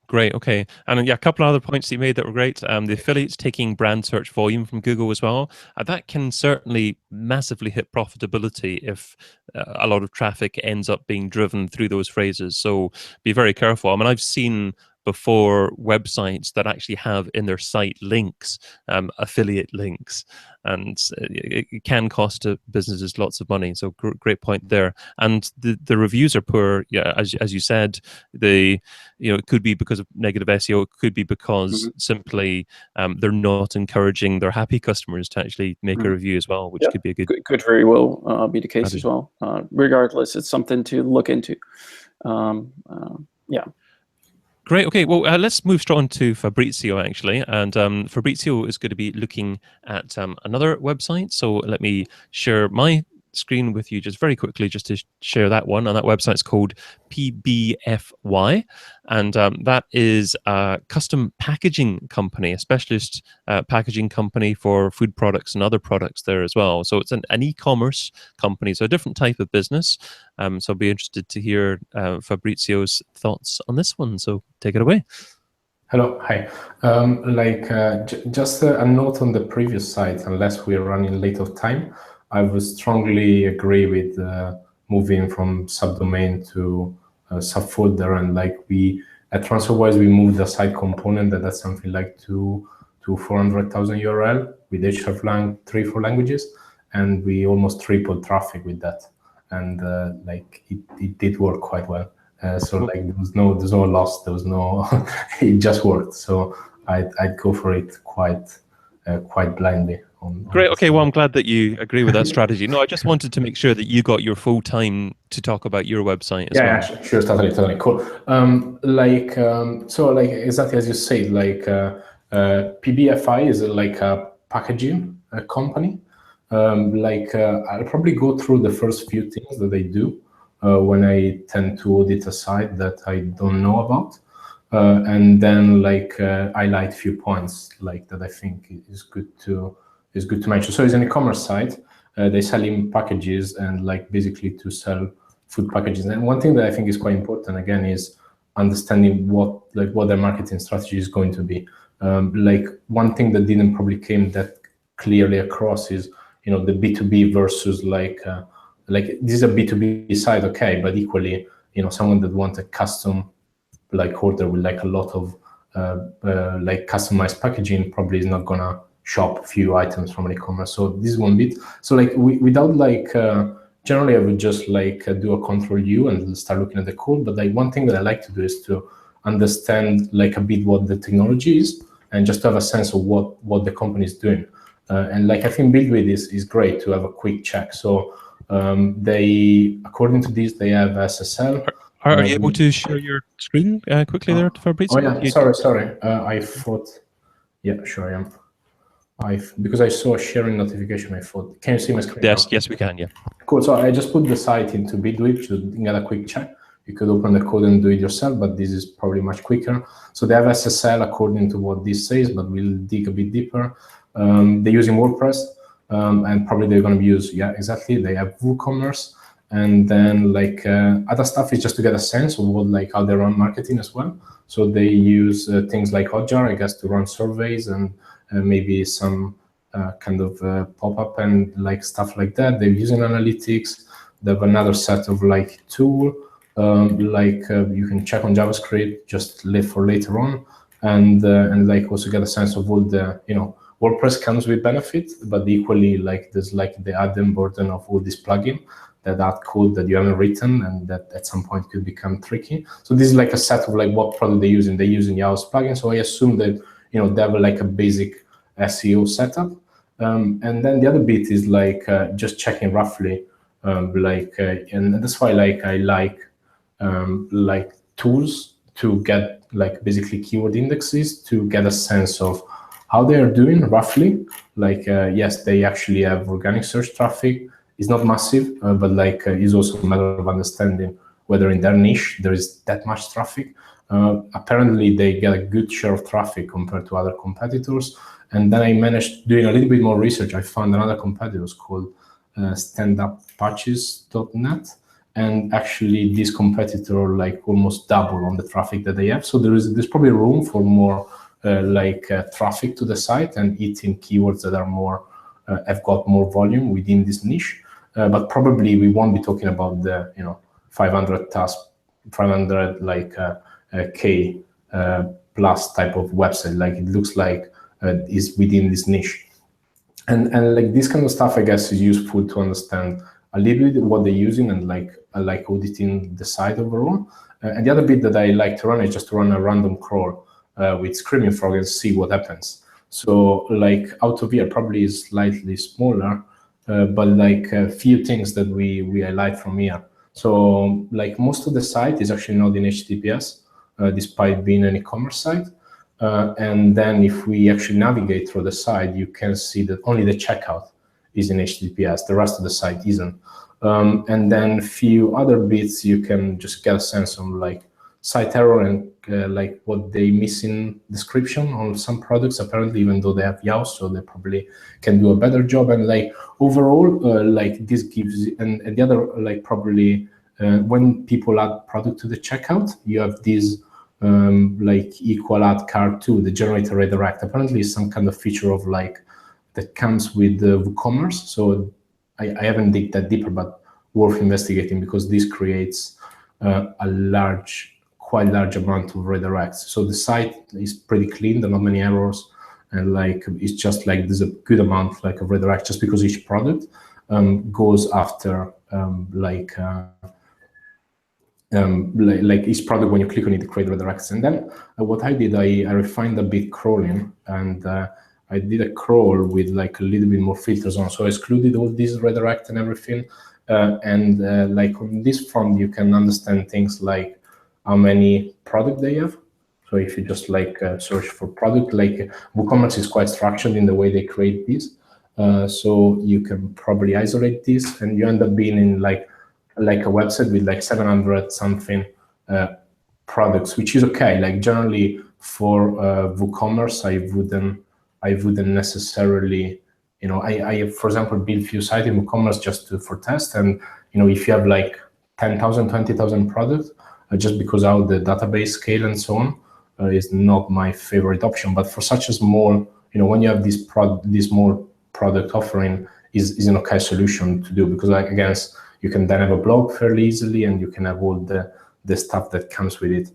Great. Okay. And yeah, a couple of other points that you made that were great. The affiliates taking brand search volume from Google as well. That can certainly massively hit profitability if a lot of traffic ends up being driven through those phrases. So be very careful. I mean, I've seen before websites that actually have in their site links, affiliate links, and it can cost businesses lots of money. So great point there. And the reviews are poor. Yeah, as you said, it could be because of negative SEO. It could be because simply they're not encouraging their happy customers to actually make a review as well, which could be a good. Could very well be the case as well. Regardless, it's something to look into. Yeah. Great. Okay. Well, let's move straight on to Fabrizio, actually. And Fabrizio is going to be looking at another website. So let me share my screen with you just very quickly, just to share that one. And that website's called PBFY. And that is a custom packaging company, a specialist packaging company for food products and other products there as well. So it's an e-commerce company, so a different type of business. So I'll be interested to hear Fabrizio's thoughts on this one. So take it away. Hello, hi. Just a note on the previous site, unless we're running late of time, I would strongly agree with moving from subdomain to subfolder. And at TransferWise, we moved the site component that's something like to 400,000 URL with href 3-4 languages, and we almost tripled traffic with that. And it did work quite well. So there's no loss, there was no, it just worked. So I'd go for it quite blindly. Great. Okay. Well, I'm glad that you agree with that strategy. No, I just wanted to make sure that you got your full time to talk about your website as well. Yeah, sure. Totally cool. So exactly as you said, PBFI is a packaging company. I'll probably go through the first few things that they do when I tend to audit a site that I don't know about. And then highlight a few points that I think is good to mention. So it's an e-commerce site. They sell in packages and basically to sell food packages. And one thing that I think is quite important again is understanding what their marketing strategy is going to be. Like one thing that didn't probably came that clearly across is, you know, the B2B versus like this is a B2B side, okay, but equally, you know, someone that wants a custom like order with like a lot of like customized packaging probably is not gonna shop a few items from an e-commerce. So this is one bit. So like without like generally I would just like do a control U and start looking at the code. But like one thing that I like to do is to understand like a bit what the technology is and just to have a sense of what the company is doing. And like I think build with this is great to have a quick check. So they, according to this, they have SSL. Are you able to share your screen quickly there, Fabrizio? Oh yeah, sorry. I thought, yeah, sure I am. Because I saw a sharing notification, I thought, can you see my screen? Yes, we can, yeah. Cool, so I just put the site into Bidwip to get a quick check. You could open the code and do it yourself, but this is probably much quicker. So they have SSL according to what this says, but we'll dig a bit deeper. They're using WordPress, and probably they're going to use, yeah, exactly. They have WooCommerce, and then like other stuff is just to get a sense of what like how they run marketing as well. So they use things like Hotjar, I guess, to run surveys and maybe some kind of pop-up and like stuff like that. They're using analytics. They have another set of like tool, you can check on JavaScript, just live for later on, and like also get a sense of all the, you know, WordPress comes with benefits, but equally like there's like the add-in burden of all this plugin that add code that you haven't written and that at some point could become tricky. So this is like a set of like what product they're using. They're using Yoast plugin. So I assume that, you know, they have like a basic SEO setup. And then the other bit is like just checking roughly, and that's why like I like tools to get like basically keyword indexes to get a sense of how they are doing roughly. Like yes, they actually have organic search traffic. It's not massive, but like it's also a matter of understanding whether in their niche there is that much traffic. Apparently they get a good share of traffic compared to other competitors. And then I managed doing a little bit more research. I found another competitor called standuppatches.net. And actually this competitor like almost double on the traffic that they have. So there's probably room for more traffic to the site and eating keywords that are more, have got more volume within this niche. But probably we won't be talking about the, you know, 500 K plus type of website. Like it looks like is within this niche. And like this kind of stuff, I guess, is useful to understand a little bit what they're using and like auditing the site overall. And the other bit that I like to run is just to run a random crawl with Screaming Frog and see what happens. So like out of here probably is slightly smaller, but like a few things that we highlight from here. So like most of the site is actually not in HTTPS, despite being an e-commerce site. And then if we actually navigate through the site, you can see that only the checkout is in HTTPS, the rest of the site isn't. And then a few other bits, you can just get a sense of like site error and like what they miss in description on some products, apparently, even though they have Yoast, so they probably can do a better job. And like overall, like this gives, and the other like probably when people add product to the checkout, you have this like equal add cart to the generator redirect. Apparently it's some kind of feature of like that comes with the WooCommerce. So I haven't dig that deeper, but worth investigating because this creates a quite large amount of redirects. So the site is pretty clean. There are not many errors, and like it's just like there's a good amount like of redirect just because each product goes after like each product when you click on it, create redirects. And then what I did, I refined a bit crawling, and I did a crawl with like a little bit more filters on. So I excluded all these redirect and everything. Like on this front, you can understand things like how many product they have. So if you just like search for product, like WooCommerce is quite structured in the way they create this. So you can probably isolate this, and you end up being in like a website with like 700 something products, which is okay. Like generally for WooCommerce, I wouldn't necessarily, you know, I for example build few sites in WooCommerce just for test, and you know, if you have like 10,000, 20,000 products, just because how the database scale and so on is not my favorite option. But for such a small, when you have this small product offering, is an okay solution to do, because again, you can then have a blog fairly easily, and you can have all the stuff that comes with it.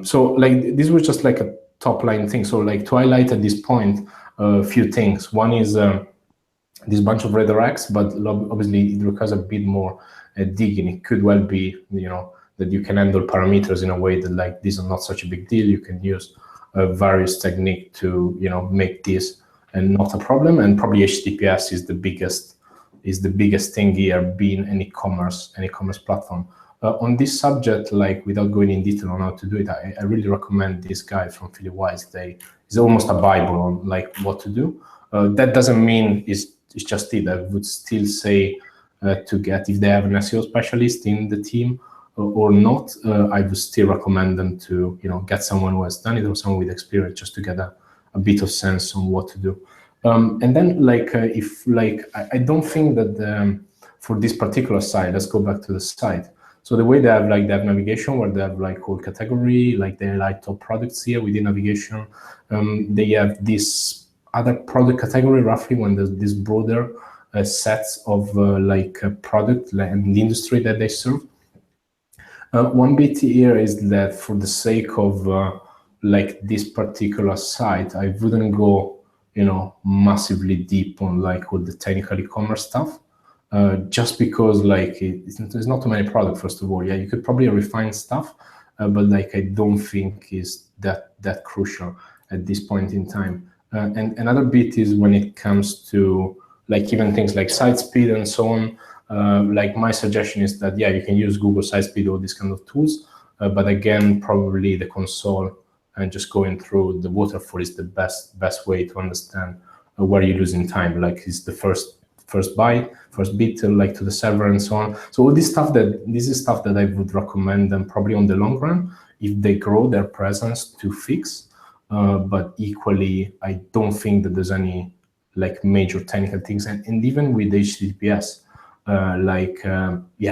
So like this was just like a top line thing. So like to highlight at this point a few things. One is this bunch of redirects, but obviously it requires a bit more digging. It could well be, that you can handle parameters in a way that like these are not such a big deal. You can use various technique to make this and not a problem. And probably HTTPS is the biggest thing here, being an e-commerce platform. On this subject, like without going in detail on how to do it, I really recommend this guy from Philly Wise. He's almost a Bible on like what to do. That doesn't mean it's just it. I would still say to get, if they have an SEO specialist in the team or not, I would still recommend them to get someone who has done it or someone with experience, just to get a bit of sense on what to do. And then I don't think that for this particular site, let's go back to the site. So the way they have navigation, where they have like whole category, like they highlight top products here within navigation. They have this other product category roughly when there's this broader sets of product and the industry that they serve. One bit here is that for the sake of this particular site, I wouldn't go massively deep on like all the technical e-commerce stuff. Just because there's not too many products, first of all. Yeah, you could probably refine stuff, but I don't think is that crucial at this point in time. And another bit is when it comes to even things like site speed and so on. My suggestion is that you can use Google Site Speed or these kind of tools, but again, probably the console and just going through the waterfall is the best way to understand where you're losing time. It's the first bit to the server and so on. So all this is stuff that I would recommend them probably on the long run if they grow their presence to fix. But equally, I don't think that there's any major technical things. And even with HTTPS,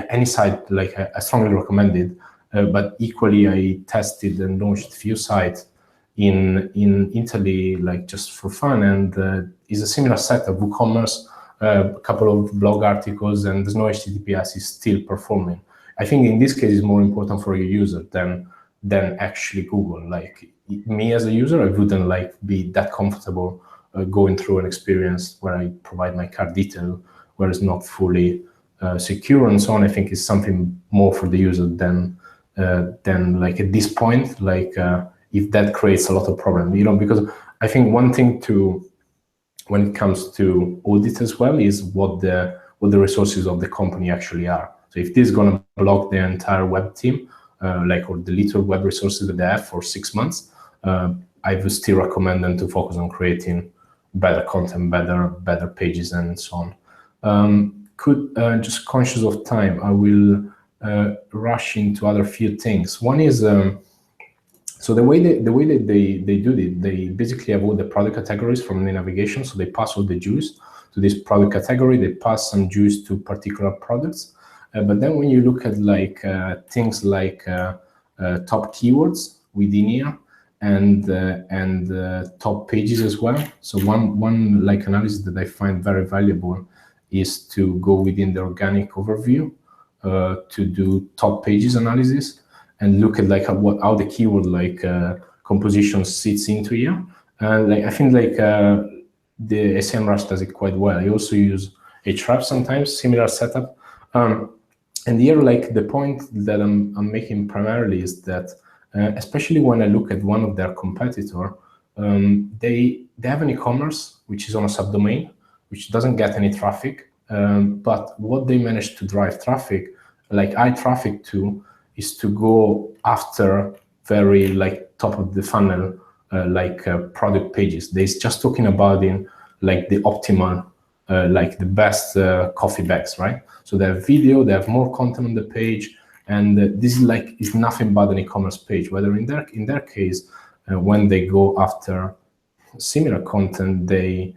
any site I strongly recommend it. But equally, I tested and launched a few sites in Italy, just for fun, and it's a similar setup. WooCommerce, a couple of blog articles, and there's no HTTPS, is still performing. I think in this case, it's more important for your user than actually Google. Me as a user, I wouldn't be that comfortable going through an experience where I provide my card detail, where it's not fully secure and so on. I think it's something more for the user than at this point, if that creates a lot of problem, because I think one thing when it comes to audit as well is what the resources of the company actually are. So if this is going to block the entire web team, or the little web resources that they have for 6 months, I would still recommend them to focus on creating better content, better pages, and so on. Just conscious of time, I will rush into other few things. One is so the way that they do it, they basically have all the product categories from the navigation. So they pass all the juice to this product category. They pass some juice to particular products. But then when you look at things like top keywords within here and top pages as well. So one analysis that I find very valuable is to go within the organic overview to do top pages analysis and look at how the keyword composition sits into here. I think the Semrush does it quite well. I also use Href sometimes, similar setup. And here, the point that I'm making primarily is that, especially when I look at one of their competitor, they have an e-commerce which is on a subdomain, which doesn't get any traffic. But what they managed to drive traffic, high traffic to, is to go after very top of the funnel product pages. They're just talking about in the optimal, the best coffee bags, right? So they have video, they have more content on the page, and this is nothing but an e-commerce page. Whether in their case, when they go after similar content, they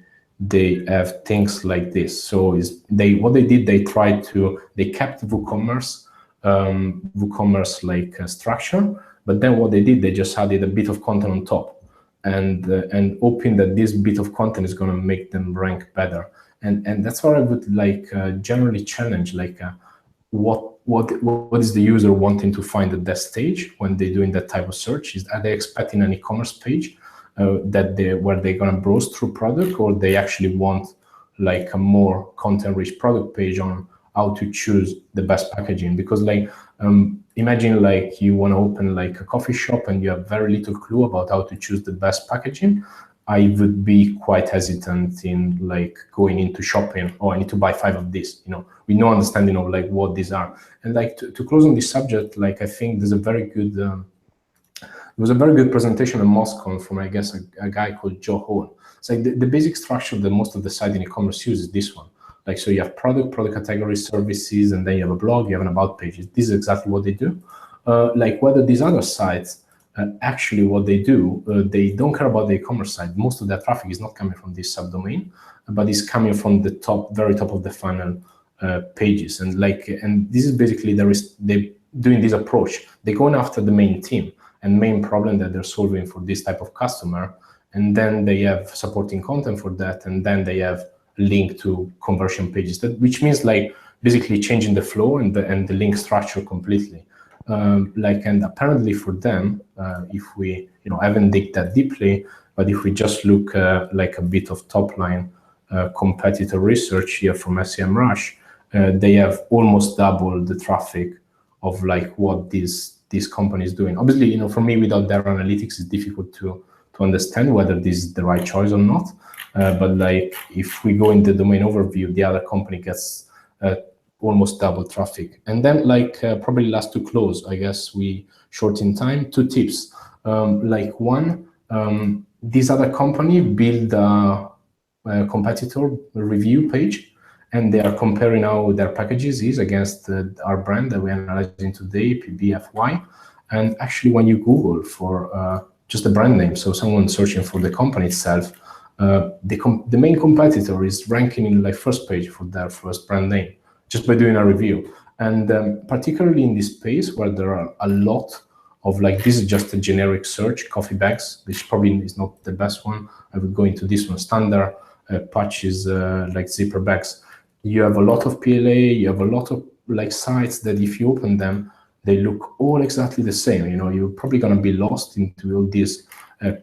have things like this. So what they did, they kept WooCommerce WooCommerce like structure. But then what they did, they just added a bit of content on top, and hoping that this bit of content is going to make them rank better. And that's what I would like generally challenge, like what is the user wanting to find at that stage when they're doing that type of search? Are they expecting an e-commerce page where they're going to browse through product, or they actually want like a more content-rich product page on how to choose the best packaging? Because like imagine like you want to open like a coffee shop and you have very little clue about how to choose the best packaging. I would be quite hesitant in like going into shopping, oh, I need to buy 5 of this, with no understanding of like what these are. And like to close on this subject, like I think there's a very good there was a very good presentation in Moscow from, I guess, a guy called Joe Hall. It's like the basic structure that most of the site in e-commerce use is this one. Like, so you have product category, services, and then you have a blog, you have an about page. This is exactly what they do. Like whether these other sites, actually what they do, they don't care about the e-commerce side. Most of their traffic is not coming from this subdomain, but it's coming from the very top of the funnel pages. And this is basically they doing this approach. They're going after the main theme and main problem that they're solving for this type of customer, and then they have supporting content for that, and then they have link to conversion pages. Which means like basically changing the flow and the link structure completely. And apparently for them, if we haven't dig that deeply, but if we just look like a bit of top line competitor research here from Semrush, they have almost double the traffic of like what these companies doing. Obviously, for me, without their analytics, it's difficult to understand whether this is the right choice or not. But like if we go in the domain overview, the other company gets almost double traffic. And then like probably last to close, I guess we short in time, 2 tips. Like one, this other company build a competitor review page, and they are comparing how their packages is against our brand that we're analyzing today, PBFY. And actually when you Google for just the brand name, so someone searching for the company itself, the main competitor is ranking in like first page for their first brand name, just by doing a review. And particularly in this space where there are a lot of like, this is just a generic search, coffee bags, which probably is not the best one. I would go into this one, standard patches, like zipper bags. You have a lot of PLA, you have a lot of like sites that if you open them, they look all exactly the same. You're probably going to be lost into all this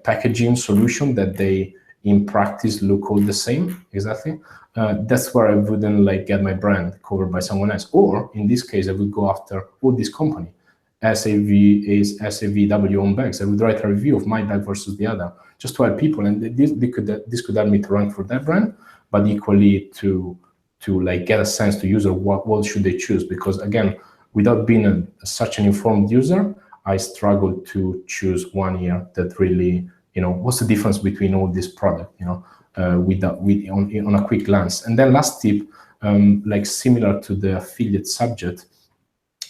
packaging solution that they in practice look all the same exactly. That's where I wouldn't like get my brand covered by someone else. Or in this case, I would go after all this company. SAVW on bags. I would write a review of my bag versus the other, just to help people. And this could help me to rank for that brand, but equally to like get a sense to user what should they choose. Because again, without being such an informed user, I struggle to choose one here that really, what's the difference between all this product, on a quick glance. And then last tip, like similar to the affiliate subject.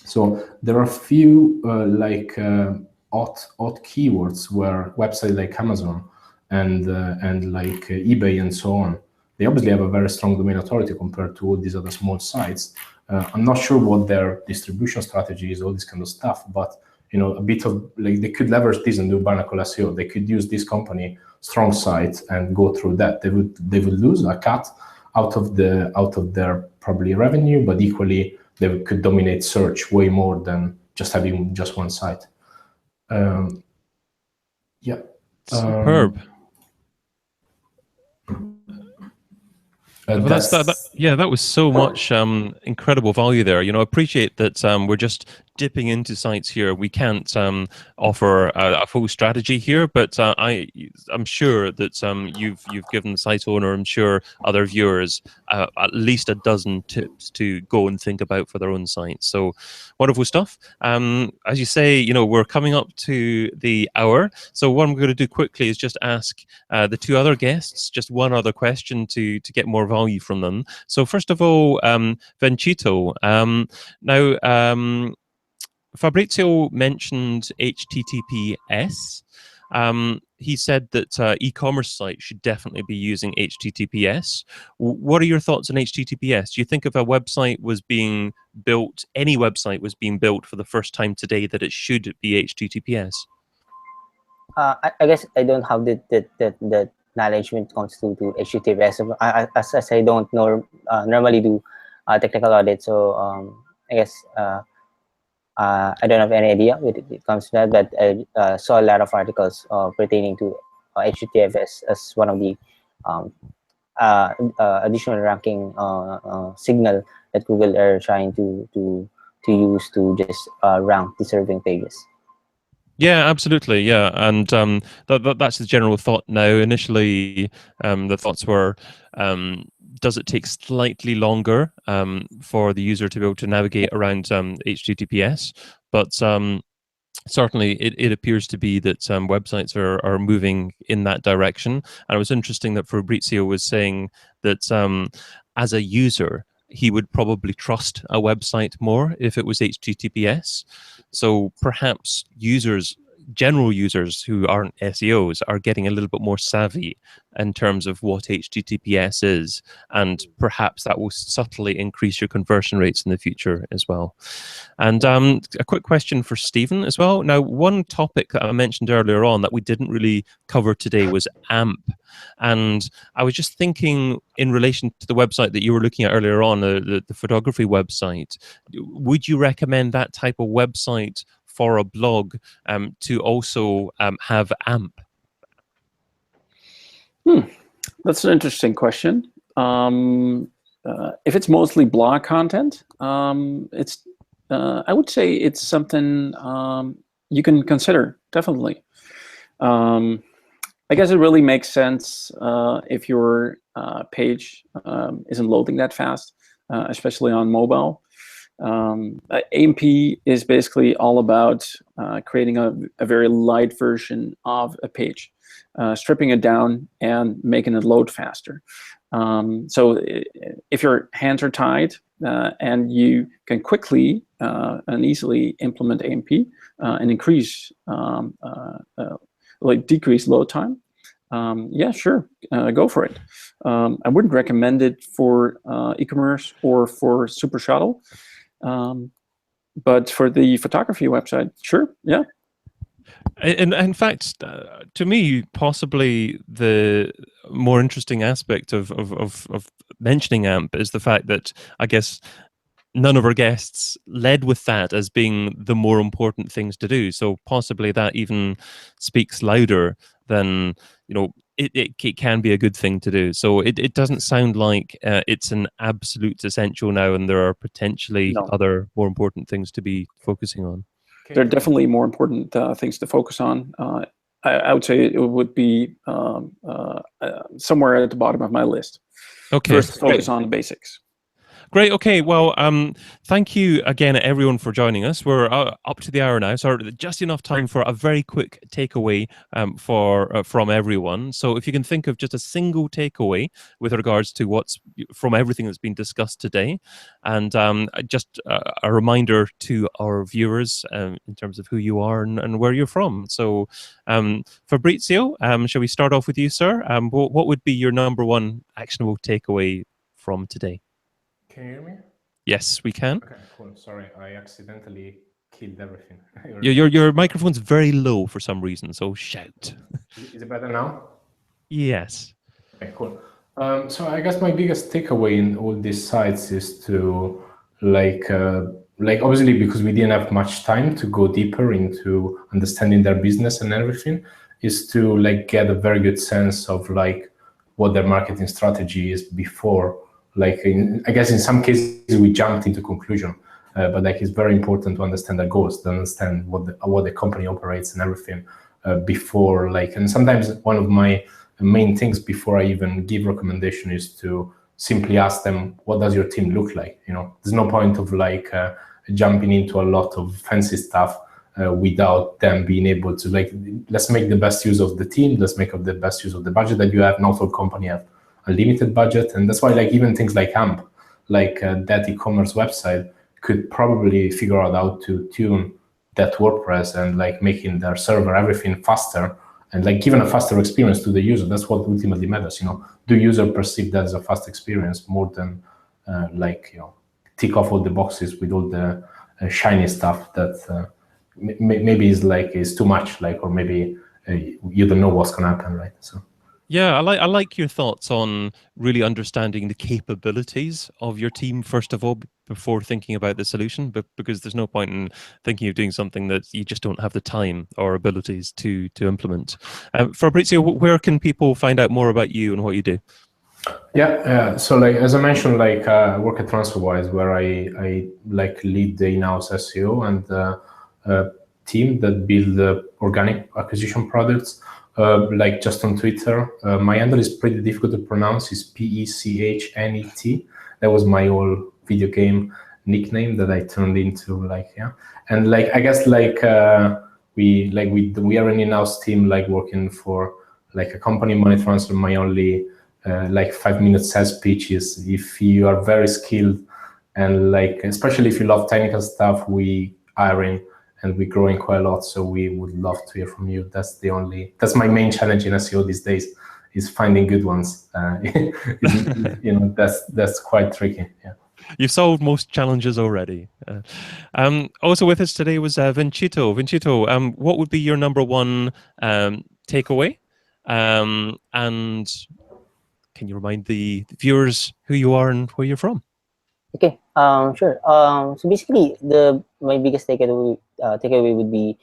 So there are few odd keywords where websites like Amazon and like eBay and so on, they obviously have a very strong domain authority compared to all these other small sites. I'm not sure what their distribution strategy is, all this kind of stuff, but a bit of like they could leverage this and do barnacle SEO. They could use this company strong site and go through that. They would lose a cut out of their probably revenue, but equally they could dominate search way more than just having just one site. Yeah. Superb. Well, that was so much incredible value there. I appreciate that we're just dipping into sites here. We can't offer a full strategy here, but I'm sure that you've given the site owner, I'm sure other viewers, at least a dozen tips to go and think about for their own sites. So wonderful stuff. As you say, we're coming up to the hour. So what I'm going to do quickly is just ask the 2 other guests just one other question to get more value from them. So first of all, Venchito, now Fabrizio mentioned HTTPS. he said that e-commerce sites should definitely be using HTTPS. What are your thoughts on HTTPS? Do you think if a website was being built, any website was being built for the first time today, that it should be HTTPS? I guess I don't have the knowledge when it comes to HTTPS. As I don't normally do technical audit, so I guess I don't have any idea when it comes to that. But I saw a lot of articles pertaining to HTTPS as one of the um, additional ranking signal that Google are trying to use to just rank deserving pages. Yeah, absolutely. Yeah, and that's the general thought now. Initially, the thoughts were, does it take slightly longer for the user to be able to navigate around HTTPS? But certainly, it appears to be that websites are moving in that direction. And it was interesting that Fabrizio was saying that as a user, he would probably trust a website more if it was HTTPS. So perhaps general users who aren't SEOs are getting a little bit more savvy in terms of what HTTPS is, and perhaps that will subtly increase your conversion rates in the future as well. And a quick question for Stephen as well. Now, one topic that I mentioned earlier on that we didn't really cover today was AMP. And I was just thinking in relation to the website that you were looking at earlier on, the photography website, would you recommend that type of website for a blog to also have AMP? That's an interesting question. If it's mostly blog content, I would say it's something you can consider, definitely. I guess it really makes sense if your page isn't loading that fast, especially on mobile. AMP is basically all about creating a very light version of a page, stripping it down and making it load faster. So if your hands are tied and you can quickly and easily implement AMP and increase decrease load time, yeah, sure, go for it. I wouldn't recommend it for e-commerce or for Super Shuttle, but for the photography website, sure, yeah. In fact, to me, possibly the more interesting aspect of mentioning AMP is the fact that I guess none of our guests led with that as being the more important things to do. So possibly that even speaks louder than, it can be a good thing to do. So it doesn't sound like it's an absolute essential now, and there are potentially other more important things to be focusing on. There are definitely more important things to focus on. I would say it would be somewhere at the bottom of my list. Okay. First, focus on the basics. Great. Okay. Well, thank you again, everyone, for joining us. We're up to the hour now, so just enough time for a very quick takeaway from everyone. So, if you can think of just a single takeaway with regards to what's from everything that's been discussed today, and just a reminder to our viewers in terms of who you are and where you're from. So, Fabrizio, shall we start off with you, sir? What would be your number one actionable takeaway from today? Can you hear me? Yes, we can. Okay, cool. Sorry, I accidentally killed everything. Your microphone's very low for some reason, so shout. Is it better now? Yes. Okay, cool. So I guess my biggest takeaway in all these sites is to like obviously, because we didn't have much time to go deeper into understanding their business and everything, is to get a very good sense of what their marketing strategy is before. I guess in some cases we jumped into conclusion, but it's very important to understand their goals, to understand what the company operates and everything before. And sometimes one of my main things before I even give recommendation is to simply ask them, what does your team look like? There's no point of jumping into a lot of fancy stuff without them being able to let's make the best use of the team. Let's make the best use of the budget that you have. Not all company have a limited budget, and that's why even things like AMP, that e-commerce website could probably figure out how to tune that WordPress and making their server everything faster and like giving a faster experience to the user. That's what ultimately matters. Do user perceive that as a fast experience more than tick off all the boxes with all the shiny stuff that maybe is too much, or maybe you don't know what's gonna happen, right? So. Yeah, I like your thoughts on really understanding the capabilities of your team first of all before thinking about the solution, but because there's no point in thinking of doing something that you just don't have the time or abilities to implement. Fabrizio, where can people find out more about you and what you do? Yeah, so as I mentioned, I work at TransferWise, where I lead the in-house SEO and team that build organic acquisition products. Just on Twitter, my handle is pretty difficult to pronounce. It's PECHNET. That was my old video game nickname that I turned into And I guess we are an in-house team working for a company money transfer. My only 5-minute sales pitch is, if you are very skilled and especially if you love technical stuff, we hiring and we're growing quite a lot, so we would love to hear from you. That's my main challenge in SEO these days, is finding good ones. That's quite tricky. Yeah. You've solved most challenges already. Also with us today was Venchito. Venchito, what would be your number one takeaway? And can you remind the viewers who you are and where you're from? Okay, sure. So basically, my biggest takeaway would be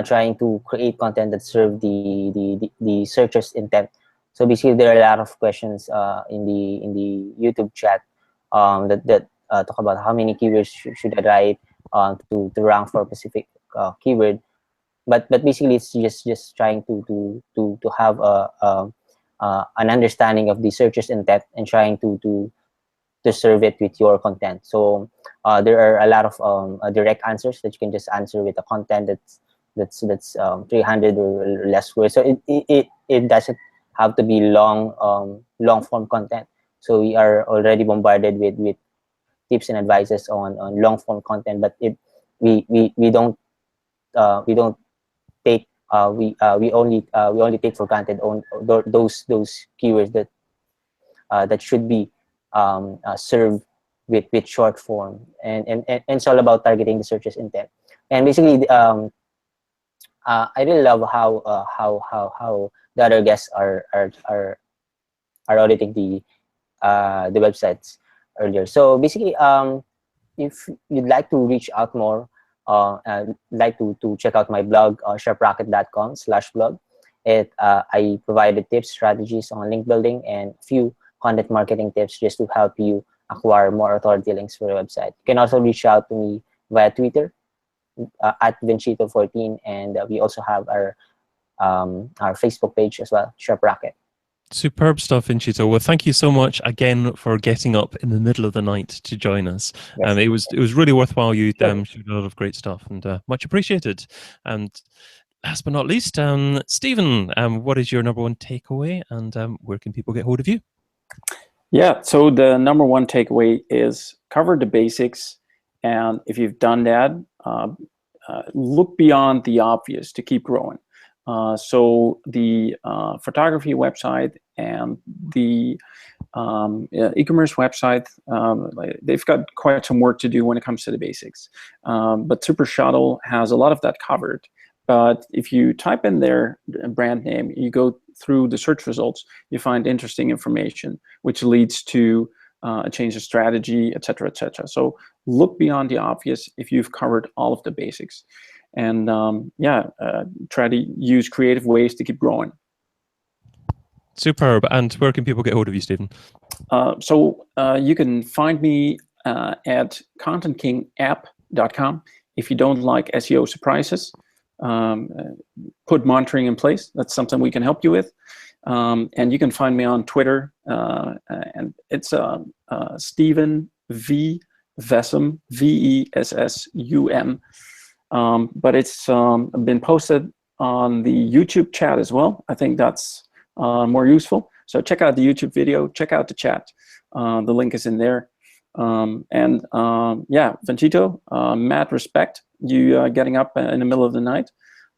trying to create content that serve the searcher's intent. So basically, there are a lot of questions in the YouTube chat that talk about how many keywords should I write to rank for a specific keyword. But basically, it's just trying to have an understanding of the searcher's intent and trying to serve it with your content. So there are a lot of direct answers that you can just answer with a content that's 300 or less words. So it doesn't have to be long form content. So we are already bombarded with tips and advices on long form content, but we don't take we only take for granted on those keywords that should be served with short form, and it's all about targeting the searcher's intent. And basically, I really love how the other guests are auditing the websites earlier. So basically, if you'd like to reach out more, like to check out my blog, sharpracket.com/blog. I provided tips, strategies on link building, and a few content marketing tips just to help you acquire more authority links for your website. You can also reach out to me via Twitter at Venchito14, and we also have our Facebook page as well, SharpRocket. Superb stuff, Venchito. Well, thank you so much again for getting up in the middle of the night to join us. Yes. It was really worthwhile. You shared a lot of great stuff, and much appreciated. And last but not least, Stephen, what is your number one takeaway, and where can people get hold of you? Yeah, so the number one takeaway is cover the basics, and if you've done that, look beyond the obvious to keep growing. So the photography website and the e-commerce website, they've got quite some work to do when it comes to the basics. But Super Shuttle has a lot of that covered. But if you type in their brand name, you go through the search results, you find interesting information, which leads to a change of strategy, et cetera, et cetera. So look beyond the obvious if you've covered all of the basics. And try to use creative ways to keep growing. Superb. And where can people get hold of you, Stephen? So you can find me at contentkинgapp.com. If you don't like SEO surprises, put monitoring in place. That's something we can help you with. And you can find me on Twitter, and it's Stephen V. Vessum, Vessum. But it's been posted on the YouTube chat as well. I think that's more useful. So check out the YouTube video, check out the chat. The link is in there. Venchito, mad respect. You getting up in the middle of the night.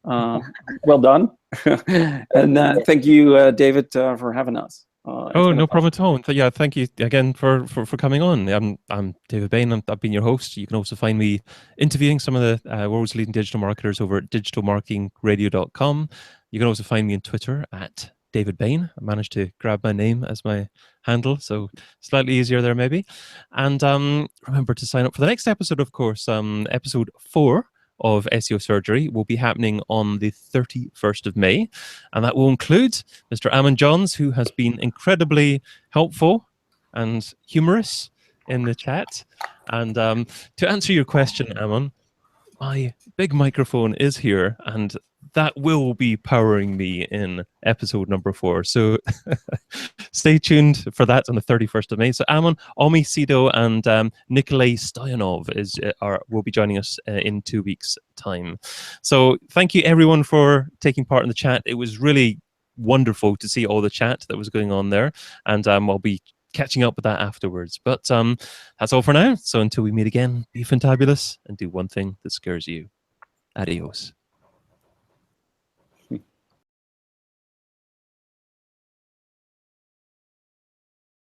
Well done. And thank you, David, for having us. Oh, no problem at all. Yeah, thank you again for coming on. I'm David Bain. I've been your host. You can also find me interviewing some of the world's leading digital marketers over at digitalmarketingradio.com. You can also find me on Twitter at David Bain. I managed to grab my name as my handle, so slightly easier there maybe. And remember to sign up for the next episode, of course. Episode 4 of SEO Surgery will be happening on the 31st of May. And that will include Mr. Ammon Johns, who has been incredibly helpful and humorous in the chat. And to answer your question, Ammon, my big microphone is here, and that will be powering me in episode number 4. So stay tuned for that on the 31st of May. So Ammon, Omi Sido, and Nikolay Stoyanov will be joining us in 2 weeks' time. So thank you everyone for taking part in the chat. It was really wonderful to see all the chat that was going on there, and I'll be catching up with that afterwards. But that's all for now. So until we meet again, be fantabulous and do one thing that scares you. Adios.